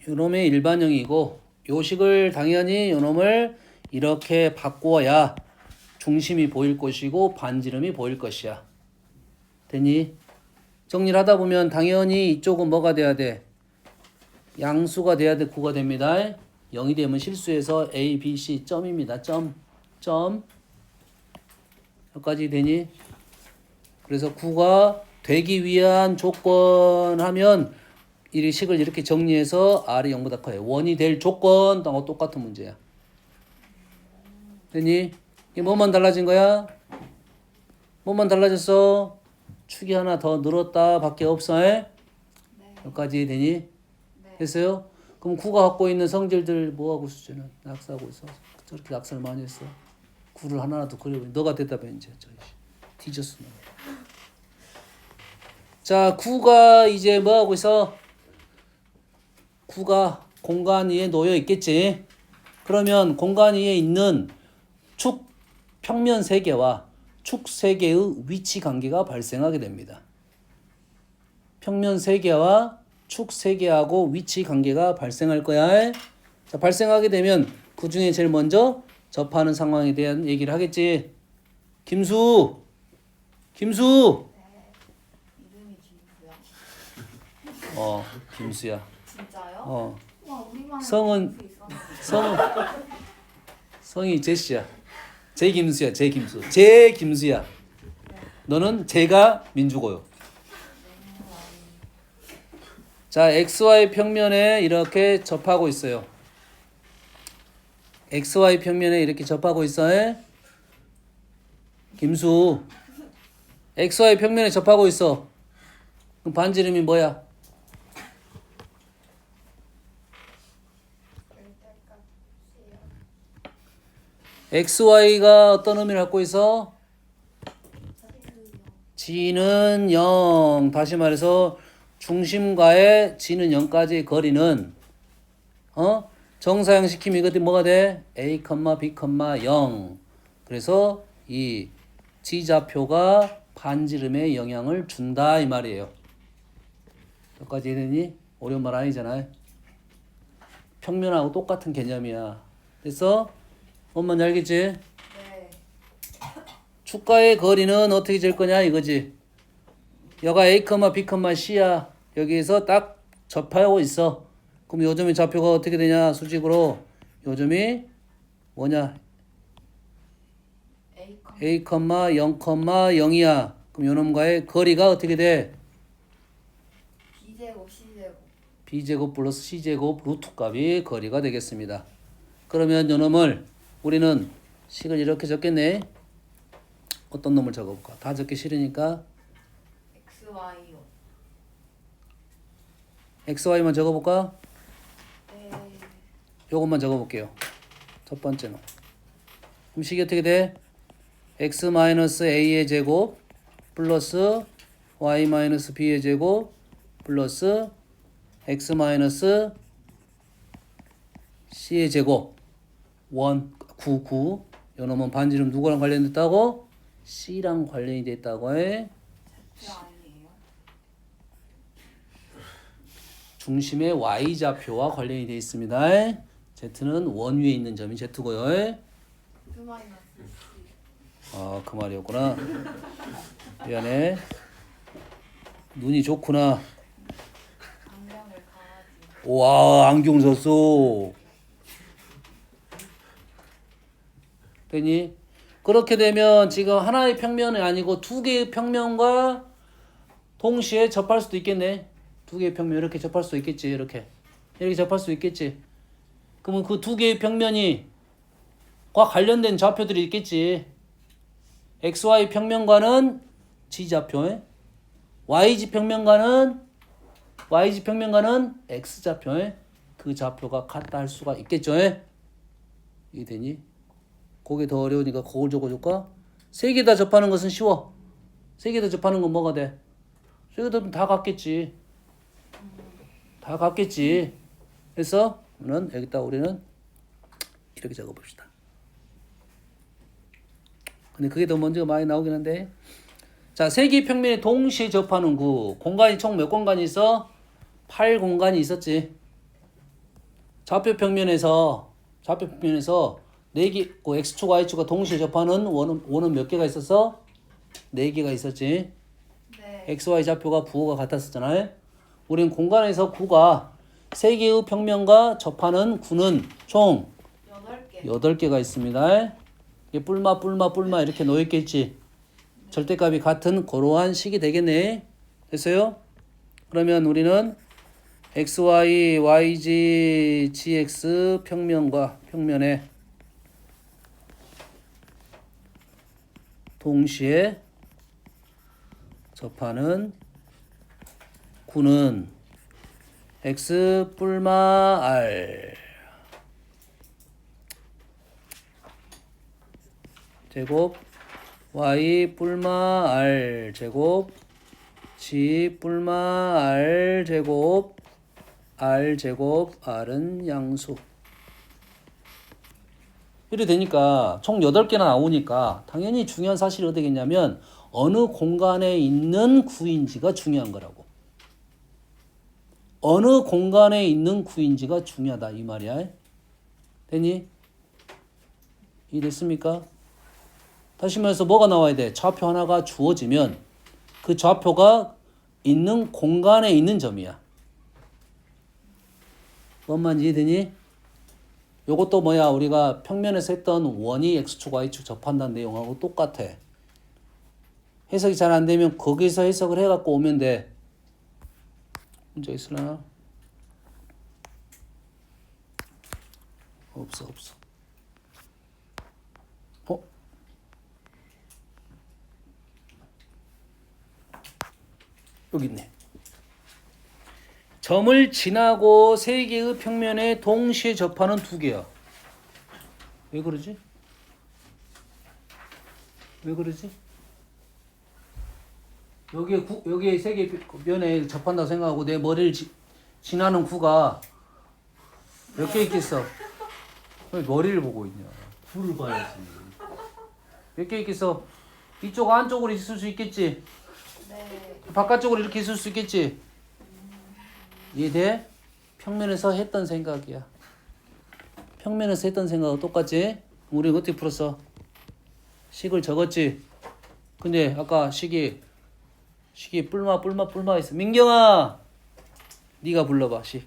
요놈의 일반형이고 요식을 당연히 요놈을 이렇게 바꾸어야 중심이 보일 것이고 반지름이 보일 것이야. 되니? 정리를 하다 보면 당연히 이쪽은 뭐가 돼야 돼? 양수가 돼야 돼. 9가 됩니다. 0이 되면 실수해서 A, B, C 점입니다. 점. 여기까지 되니? 그래서 9가 되기 위한 조건 하면 이 식을 이렇게 정리해서 R이 0보다 커요. 원이 될 조건 하고 똑같은 문제야. 되니? 이게 뭐만 달라진 거야? 뭐만 달라졌어? 축이 하나 더 늘었다 밖에 없어.
네.
여기까지 되니?
네.
됐어요? 그럼 9가 갖고 있는 성질들 뭐하고 수준은 낙서하고 있어. 저렇게 낙서를 많이 했어. 9를 하나라도 그려보. 너가 대답해 이제. 뒤졌어. 자, 9가 이제 뭐하고 있어? 9가 공간 위에 놓여 있겠지. 그러면 공간 위에 있는 축 평면 3개와 축 3개의 위치 관계가 발생하게 됩니다. 평면 3개와 축 3개하고 위치 관계가 발생할 거야. 자, 발생하게 되면 그 중에 제일 먼저 접하는 상황에 대한 얘기를 하겠지. 김수.
이름이 김수야.
김수야.
진짜요? 와, 우리만
성은 성이 제시야. 제김수야. 제김수야. 너는 제가 민주고요. 자, XY 평면에 이렇게 접하고 있어요. XY 평면에 이렇게 접하고 있어. 김수. XY 평면에 접하고 있어. 그럼 반지름이 뭐야? xy가 어떤 의미를 갖고 있어? g는 0. 다시 말해서 중심과의 g는 0까지의 거리는 정사형시키면 이것이 뭐가 돼? a, b, 0. 그래서 이 g좌표가 반지름에 영향을 준다 이 말이에요. 여기까지 이해되니? 어려운 말 아니잖아요. 평면하고 똑같은 개념이야. 그래서 뭔지 알겠지?
네.
축가의 거리는 어떻게 잴 거냐 이거지. 여가 a, b, c야. 여기에서 딱 접하고 있어. 그럼 요점의 좌표가 어떻게 되냐? 수직으로 요점이 뭐냐?
A,
0, 0이야. 그럼 요놈과의 거리가 어떻게 돼?
B제곱, C제곱.
b제곱 플러스 c제곱 루트 값이 거리가 되겠습니다. 그러면 요놈을 우리는 식을 이렇게 적겠네. 어떤 놈을 적어볼까? 다 적기 싫으니까
XY요.
xy만 적어볼까?
네.
요것만 적어볼게요. 첫 번째는. 그럼 식이 어떻게 돼? x-a의 제곱 플러스 y-b의 제곱 플러스 x-c의 제곱 9 요놈은 반지름 누구랑 관련됐다고? c랑 관련이 됐다고 해.
Z 아니에요?
중심의 y좌표와 관련이 되어 있습니다. z는 원 위에 있는 점이 z고요.
F 마이너스 C.
아, 그 말이었구나. 미안해. 눈이 좋구나.
안경을 강아지.
와, 안경 썼어. 되니? 그렇게 되면 지금 하나의 평면이 아니고 두 개의 평면과 동시에 접할 수도 있겠네. 두 개의 평면 이렇게 접할 수 있겠지. 이렇게 접할 수 있겠지. 그러면 그 두 개의 평면이 과 관련된 좌표들이 있겠지. XY 평면과는 G좌표, YG 평면과는 X좌표, 그 좌표가 같다 할 수가 있겠죠. 이해되니? 그게 더 어려우니까 그걸 적어줄까? 세 개 다 접하는 것은 쉬워. 세 개 다 접하는 건 뭐가 돼? 세 개 다 같겠지. 다 같겠지. 그래서 여기다 우리는 이렇게 적어봅시다. 근데 그게 더 먼저 많이 나오긴 한데. 자, 세 개의 평면이 동시에 접하는 구. 공간이 총 몇 공간이 있어? 8공간이 있었지. 좌표 평면에서 네 개, 그 x축과 y축과 동시에 접하는 원은 몇 개가 있었어? 네 개가 있었지.
네.
xy 좌표가 부호가 같았었잖아요. 우린 공간에서 구가 세 개의 평면과 접하는 구는 총
8개.
8개가 있습니다. 이게 뿔마 이렇게 놓였겠지. 절대값이 같은 그러한 식이 되겠네. 됐어요? 그러면 우리는 xy, yg, gx 평면에 동시에 접하는 구는 x 뿔마 r 제곱 y 뿔마 r 제곱 g 뿔마 r 제곱 r은 양수. 이래 되니까 총 8개나 나오니까 당연히 중요한 사실이 어떻게 되겠냐면 어느 공간에 있는 구인지가 중요한 거라고. 어느 공간에 있는 구인지가 중요하다 이 말이야. 됐니? 이해됐습니까? 다시 말해서 뭐가 나와야 돼? 좌표 하나가 주어지면 그 좌표가 있는 공간에 있는 점이야. 뭔 말인지 이해되니? 요것도 뭐야? 우리가 평면에서 했던 원이 x축, y축 접한다는 내용하고 똑같아. 해석이 잘 안 되면 거기서 해석을 해갖고 오면 돼. 문제 있으려나? 없어. 여기 있네. 점을 지나고 세 개의 평면에 동시에 접하는 두 개야. 왜 그러지? 왜 그러지? 여기에 세 개 면에 접한다고 생각하고 내 머리를 지나는 구가 몇 개 있겠어? 왜 머리를 보고 있냐? 구를 봐야지. 몇 개 있겠어? 이쪽 안쪽으로 있을 수 있겠지?
네.
바깥쪽으로 이렇게 있을 수 있겠지? 이해돼? 평면에서 했던 생각이야. 평면에서 했던 생각하고 똑같지? 우리 어떻게 풀었어? 식을 적었지? 근데 아까 식이 뿔마 있어. 민경아, 네가 불러봐 식.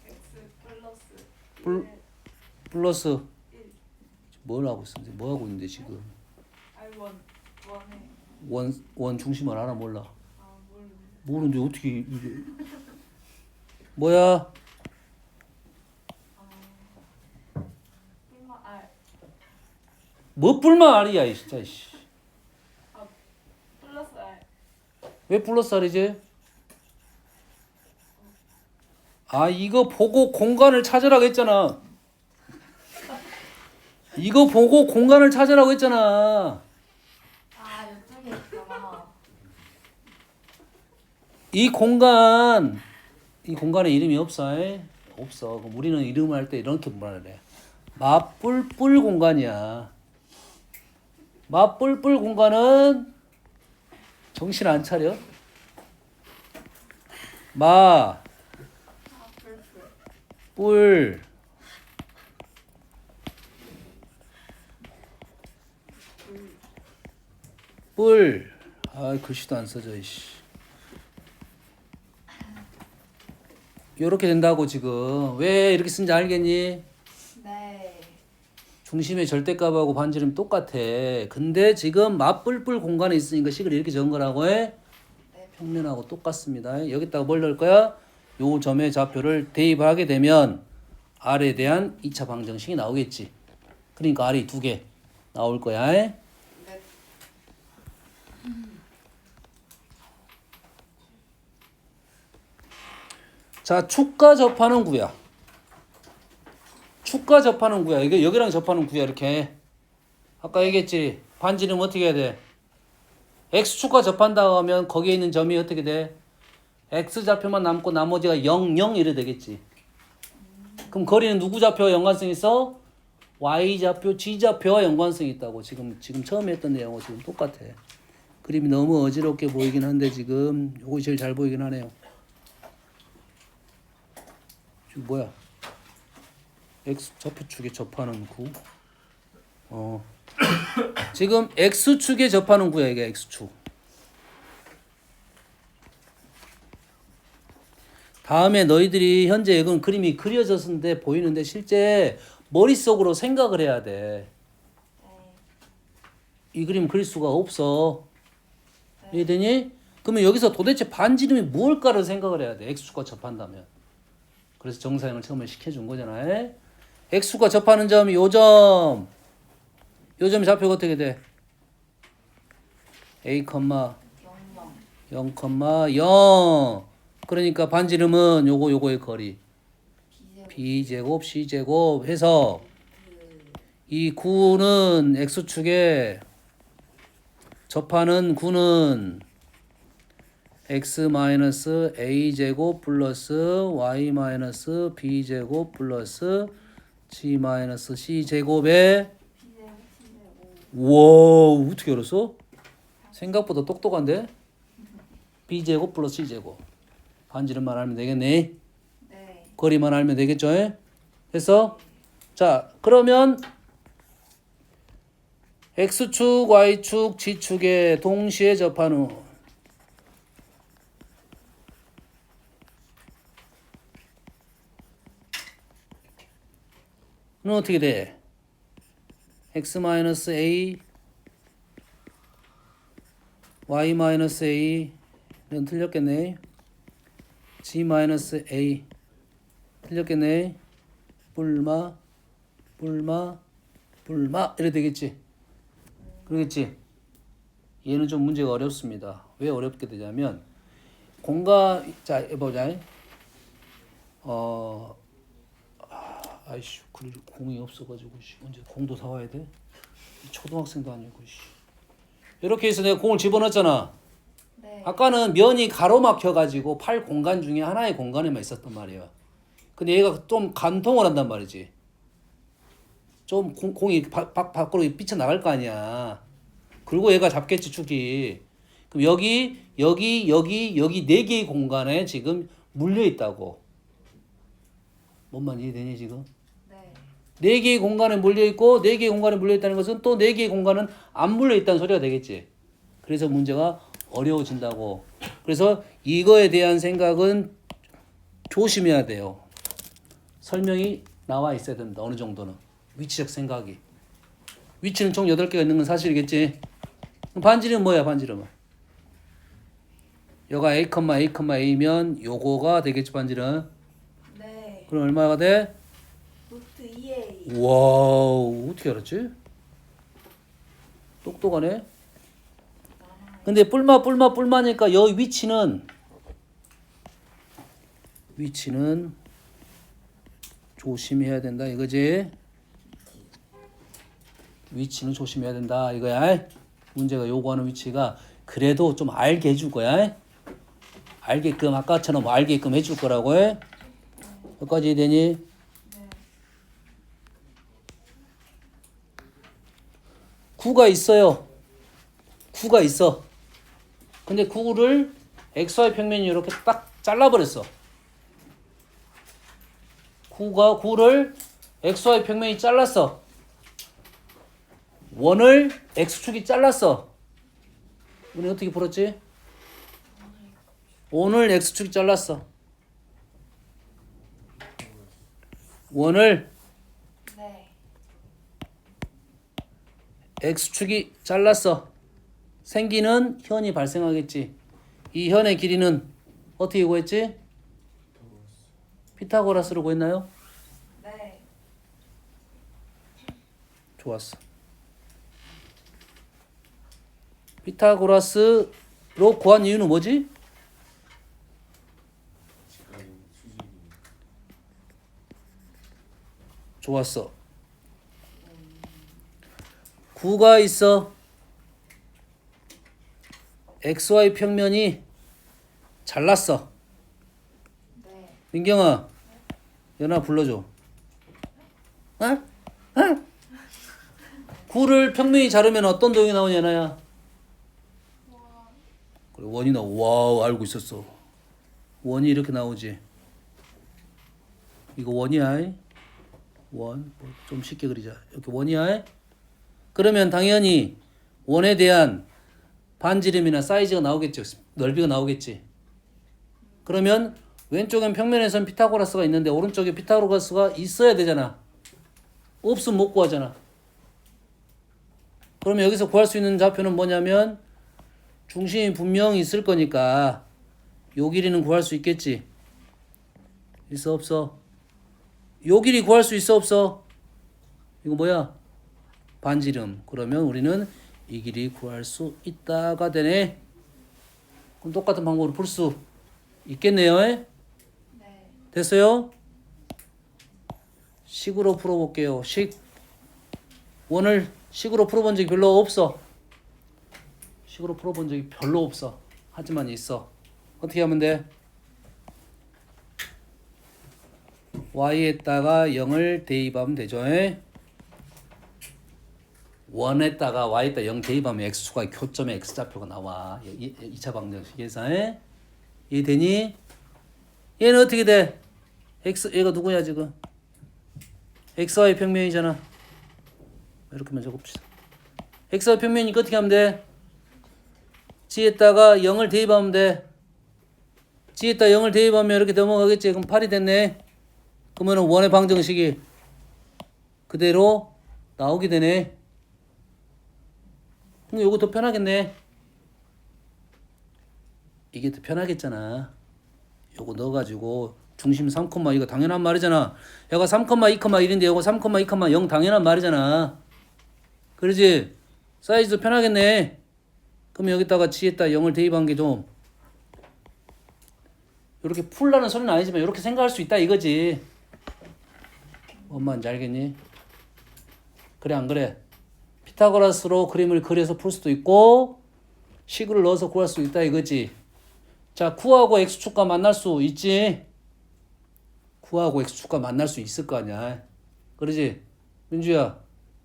X 플러스
뿔
1.
플러스
1.
뭘 하고 있어? 뭐 하고 있는데 지금?
아이 원에.
원 중심을 알아 몰라?
아 모르네.
모르는데 어떻게 이게 뭐야?
뿔마 R.
뭐 뿔마 알이야 이 진짜 씨.
아 플러스 R.
왜 플러스 알이지? 아 이거 보고 공간을 찾으라고 했잖아. 이거 보고 공간을 찾으라고 했잖아.
아 이쪽에 있구나.
이 공간에 이름이 없어. 없어. 그럼 우리는 이름을 할 때 이렇게 말해. 맞뿔뿔 공간이야. 맞뿔뿔 공간은 정신 안 차려?
아 풀풀.
뿔, 뿔. 아 글씨도 안 써져 이씨. 요렇게 된다고 지금. 왜 이렇게 쓴지 알겠니?
네.
중심의 절대값하고 반지름 똑같아. 근데 지금 맞뿔뿔 공간에 있으니까 식을 이렇게 적은 거라고 해.
네.
평면하고 똑같습니다. 여기다가 뭘 넣을 거야? 요 점의 좌표를 대입하게 되면 R에 대한 2차 방정식이 나오겠지. 그러니까 R이 2개 나올 거야.
네.
자, 축과 접하는 구야. 축과 접하는 구야. 이게 여기랑 접하는 구야 이렇게. 아까 얘기했지. 반지름 어떻게 해야 돼? X축과 접한다 하면 거기에 있는 점이 어떻게 돼? X좌표만 남고 나머지가 0, 0 이래 되겠지. 그럼 거리는 누구 좌표와 연관성이 있어? Y좌표, G좌표와 연관성이 있다고. 지금 처음에 했던 내용하고 지금 똑같아. 그림이 너무 어지럽게 보이긴 한데 지금 요거 제일 잘 보이긴 하네요. 지금 뭐야? X좌표축에 접하는 구. 지금 X축에 접하는 구야 이게 X축. 다음에 너희들이 현재 이건 그림이 그려졌는데 보이는데 실제 머릿속으로 생각을 해야 돼. 이 그림 그릴 수가 없어. 이해되니? 그러면 여기서 도대체 반지름이 무엇일까를 생각을 해야 돼. X축과 접한다면. 그래서 정사형을 처음에 시켜준 거잖아. X축과 접하는 점이 요 점. 요 점이 좌표가 어떻게 돼? A,
0, 0.
0,0. 그러니까 반지름은 요거의 거리.
B제곱.
B제곱, C제곱 해서 이 구는 X축에 접하는 구는 X-A제곱 플러스 Y-B제곱 플러스 G-C제곱에
B제곱. C제곱.
우와 어떻게 알았어? 생각보다 똑똑한데? B제곱 플러스 C제곱 반지름만 알면 되겠네.
네.
거리만 알면 되겠죠? 그래서 자 그러면 X축, Y축, G축에 동시에 접하는 는 어떻게 돼? X-A Y-A는 틀렸겠네. G-A 틀렸겠네. 뿔마 이래 되겠지. 그러겠지. 얘는 좀 문제가 어렵습니다. 왜 어렵게 되냐면 공간 자 해보자. 아이씨, 그릴 공이 없어가지고 씨, 언제 공도 사와야 돼? 초등학생도 아니고 씨. 이렇게 해서 내가 공을 집어넣었잖아.
네.
아까는 면이 가로막혀가지고 팔 공간 중에 하나의 공간에만 있었단 말이야. 근데 얘가 좀 간통을 한단 말이지. 좀 공이 밖으로 삐쳐나갈 거 아니야. 그리고 얘가 잡겠지, 축이. 그럼 여기 네 개의 공간에 지금 물려 있다고. 뭔만 이해되니 지금?
네.
네 개의 공간에 물려 있고 네 개의 공간에 물려 있다는 것은 또 네 개의 공간은 안 물려 있다는 소리가 되겠지. 그래서 문제가 어려워진다고. 그래서 이거에 대한 생각은 조심해야 돼요. 설명이 나와 있어야 된다. 어느 정도는. 위치적 생각이. 위치는 총 8개가 있는 건 사실이겠지. 그럼 반지름은 뭐야, 반지름은? 여가 a, A면 요거가 되겠지, 반지름.
네.
그럼 얼마가 돼?
루트 2A.
와우, 어떻게 알았지? 똑똑하네. 근데 뿔마니까 여기 위치는 조심해야 된다 이거지. 위치는 조심해야 된다 이거야. 문제가 요구하는 위치가 그래도 좀 알게 해줄 거야. 알게끔 아까처럼 알게끔 해줄 거라고 해. 여기까지 되니?
네.
9가 있어요. 9가 있어. 근데 9를 XY 평면이 이렇게 딱 잘라버렸어. 9를 XY 평면이 잘랐어. 원을 X축이 잘랐어. 우리 어떻게 풀었지? 원을 X축이 잘랐어. 원을
네.
X축이 잘랐어. 생기는 현이 발생하겠지. 이 현의 길이는 어떻게 구했지? 피타고라스로 구했나요?
네.
좋았어. 피타고라스로 구한 이유는 뭐지? 좋았어. 9가 있어. XY 평면이 잘랐어.
네.
민경아, 연아 불러줘. 어? 어? 9를 평면이 자르면 어떤 도형이 나오냐, 연아야? 그래, 원이 나와. 와우, 알고 있었어. 원이 이렇게 나오지. 이거 원이야. 원. 좀 쉽게 그리자. 이렇게 원이야. 그러면 당연히 원에 대한 반지름이나 사이즈가 나오겠죠. 넓이가 나오겠지. 그러면 왼쪽엔 평면에선 피타고라스가 있는데 오른쪽에 피타고라스가 있어야 되잖아. 없으면 못 구하잖아. 그러면 여기서 구할 수 있는 좌표는 뭐냐면 중심이 분명히 있을 거니까 요 길이는 구할 수 있겠지. 있어 없어? 요 길이 구할 수 있어 없어? 이거 뭐야? 반지름. 그러면 우리는 이 길이 구할 수 있다가 되네. 그럼 똑같은 방법으로 풀 수 있겠네요.
네.
됐어요? 식으로 풀어볼게요. 원을 식으로 풀어본 적이 별로 없어. 식으로 풀어본 적이 별로 없어. 하지만 있어. 어떻게 하면 돼? y에다가 0을 대입하면 되죠. 원에다가 y에다 0 대입하면 x수가 교점의 x좌표가 나와. 2차 방정식에서. 이해되니? 얘는 어떻게 돼? 얘가 누구야 지금? xy 평면이잖아. 이렇게만 적읍시다. xy 평면이니까 어떻게 하면 돼? g에다가 0을 대입하면 돼. g에다 0을 대입하면 이렇게 넘어가겠지. 그럼 8이 됐네. 그러면 원의 방정식이 그대로 나오게 되네. 그럼 요거 더 편하겠네. 이게 더 편하겠잖아. 요거 넣어가지고 중심 3, 이거 당연한 말이잖아. 얘가 3, 2, 1인데 요거 3, 2, 0 당연한 말이잖아. 그러지? 사이즈도 편하겠네. 그럼 여기다가 g에다 0을 대입한 게 좀 이렇게 풀라는 소리는 아니지만 이렇게 생각할 수 있다 이거지. 뭔 말인지 알겠니? 그래 안 그래? 피타고라스로 그림을 그려서 풀 수도 있고 식을 넣어서 구할 수 있다 이거지. 자, 9하고 x축과 만날 수 있지? 9하고 x축과 만날 수 있을 거 아니야. 그러지? 민주야,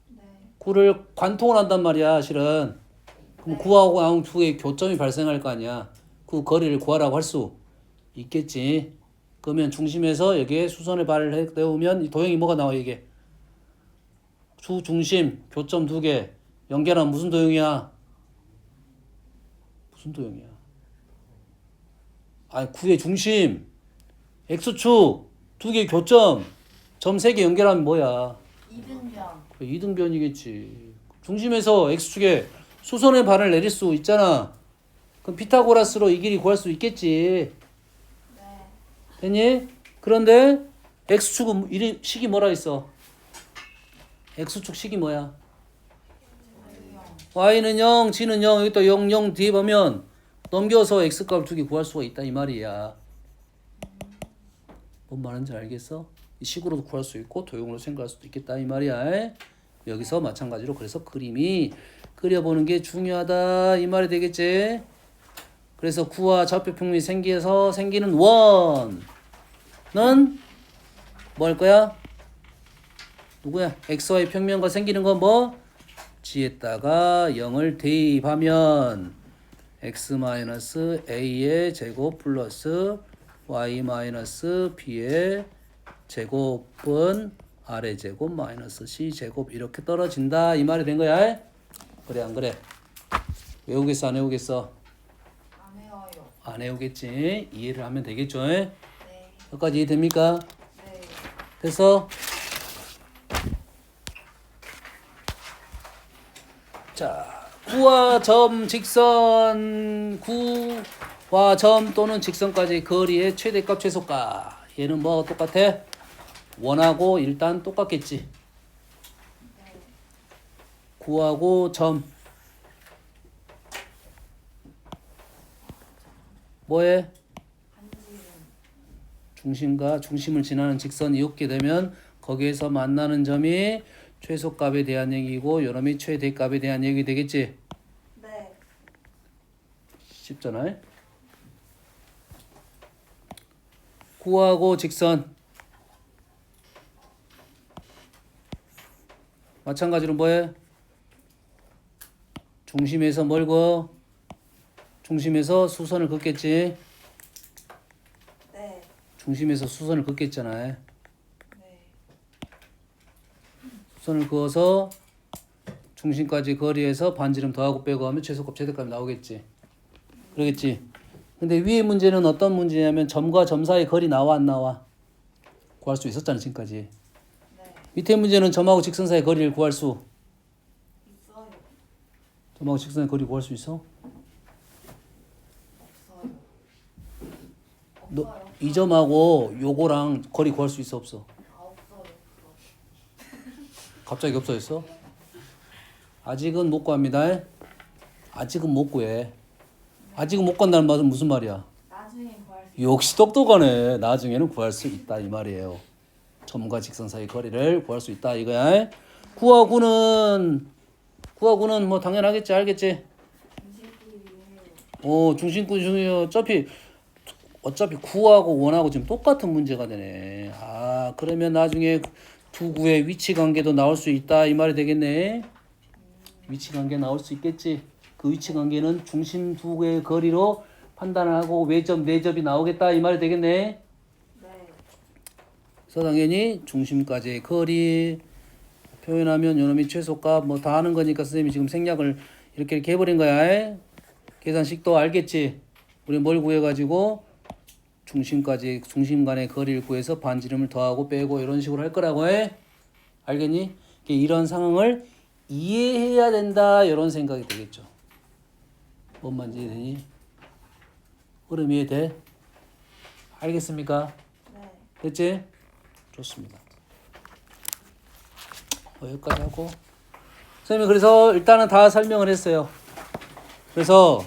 네.
9를 관통을 한단 말이야, 실은. 그럼 9하고 9의 교점이 발생할 거 아니야. 그 거리를 구하라고 할 수 있겠지. 그러면 중심에서 여기에 수선의 발을 내오면 이 도형이 뭐가 나와, 이게? 주, 중심, 교점 두 개. 연결하면 무슨 도형이야? 무슨 도형이야? 아니, 9의 중심, x축, 두 개 교점, 점 세 개 연결하면 뭐야?
이등변.
그래, 이등변이겠지. 중심에서 x축에 수선의 발을 내릴 수 있잖아. 그럼 피타고라스로 이 길이 구할 수 있겠지.
네.
됐니? 그런데 x축은 식이 뭐라 했어? x축 식이 뭐야? y는 0, g는 0, 여기 또 0, 0 뒤에 보면 넘겨서 x값을 두 개 구할 수가 있다 이 말이야. 뭔 말인지 알겠어? 이 식으로도 구할 수 있고 도형으로 생각할 수도 있겠다 이 말이야. 여기서 마찬가지로 그래서 그림이 그려보는 게 중요하다 이 말이 되겠지. 그래서 구와 좌표평면이 생겨서 생기는 원은 뭐 할 거야? 누구야? xy 평면과 생기는 건 뭐? g에다가 0을 대입하면 x-a의 제곱 플러스 y-b의 제곱은 a의 제곱 마이너스 c 제곱 이렇게 떨어진다 이 말이 된 거야. 그래 안 그래? 외우겠어 안 외우겠어?
안 외워요.
안 외우겠지. 이해를 하면 되겠죠.
네.
여기까지 이해됩니까?
네.
됐어? 자, 구와 점 직선, 구와 점 또는 직선까지 거리의 최대값 최소값. 얘는 뭐 똑같아? 원하고 일단 똑같겠지.
네.
구하고 점. 뭐해?
반지름.
중심과 중심을 지나는 직선이 엮게 되면 거기에서 만나는 점이 최소값에 대한 얘기고 요놈이 최대값에 대한 얘기 되겠지.
네.
쉽잖아요. 구하고 직선 마찬가지로 뭐해? 중심에서 멀고 중심에서 수선을 긋겠지.
네.
중심에서 수선을 긋겠잖아.
네.
수선을 그어서 중심까지 거리에서 반지름 더하고 빼고 하면 최소값 최대값이 나오겠지. 그러겠지. 근데 위에 문제는 어떤 문제냐면 점과 점 사이 거리 나와 안 나와? 구할 수 있었잖아 지금까지.
네.
밑에 문제는 점하고 직선 사이 거리를 구할 수.
있어요.
점하고 직선의 거리 구할 수 있어?
없어요.
너
없어요.
이 점하고 요거랑 거리 구할 수 있어 없어?
아, 없어요.
갑자기 없어졌어? 아직은 못 구합니다. 아직은 못 구해. 아직은 못 구한다는 말은 무슨 말이야?
나중에 구할 수
역시 똑똑하네. 나중에는 구할 수 있다 이 말이에요. 점과 직선 사이 거리를 구할 수 있다 이거야. 구와 구는 뭐 당연하겠지 알겠지?
중심끼리예요.
중심구 중에 어차피 구하고 원하고 지금 똑같은 문제가 되네. 아 그러면 나중에 두 구의 위치 관계도 나올 수 있다 이 말이 되겠네. 위치 관계 나올 수 있겠지. 그 위치 관계는 중심 두 개의 거리로 판단을 하고 외점 내점이 나오겠다 이 말이 되겠네.
네.
그래서 당연히 중심까지의 거리 표현하면 요놈이 최소값 뭐 다 하는 거니까 선생님이 지금 생략을 이렇게 해버린 거야. 계산식도 알겠지. 우리 뭘 구해가지고 중심 간의 거리를 구해서 반지름을 더하고 빼고 이런 식으로 할 거라고 해. 알겠니? 이런 상황을 이해해야 된다 이런 생각이 되겠죠. 뭔 말인지 이해되니? 흐름 이해돼? 알겠습니까?
네.
됐지? 좋습니다. 여기까지 하고 선생님이 그래서 일단은 다 설명을 했어요. 그래서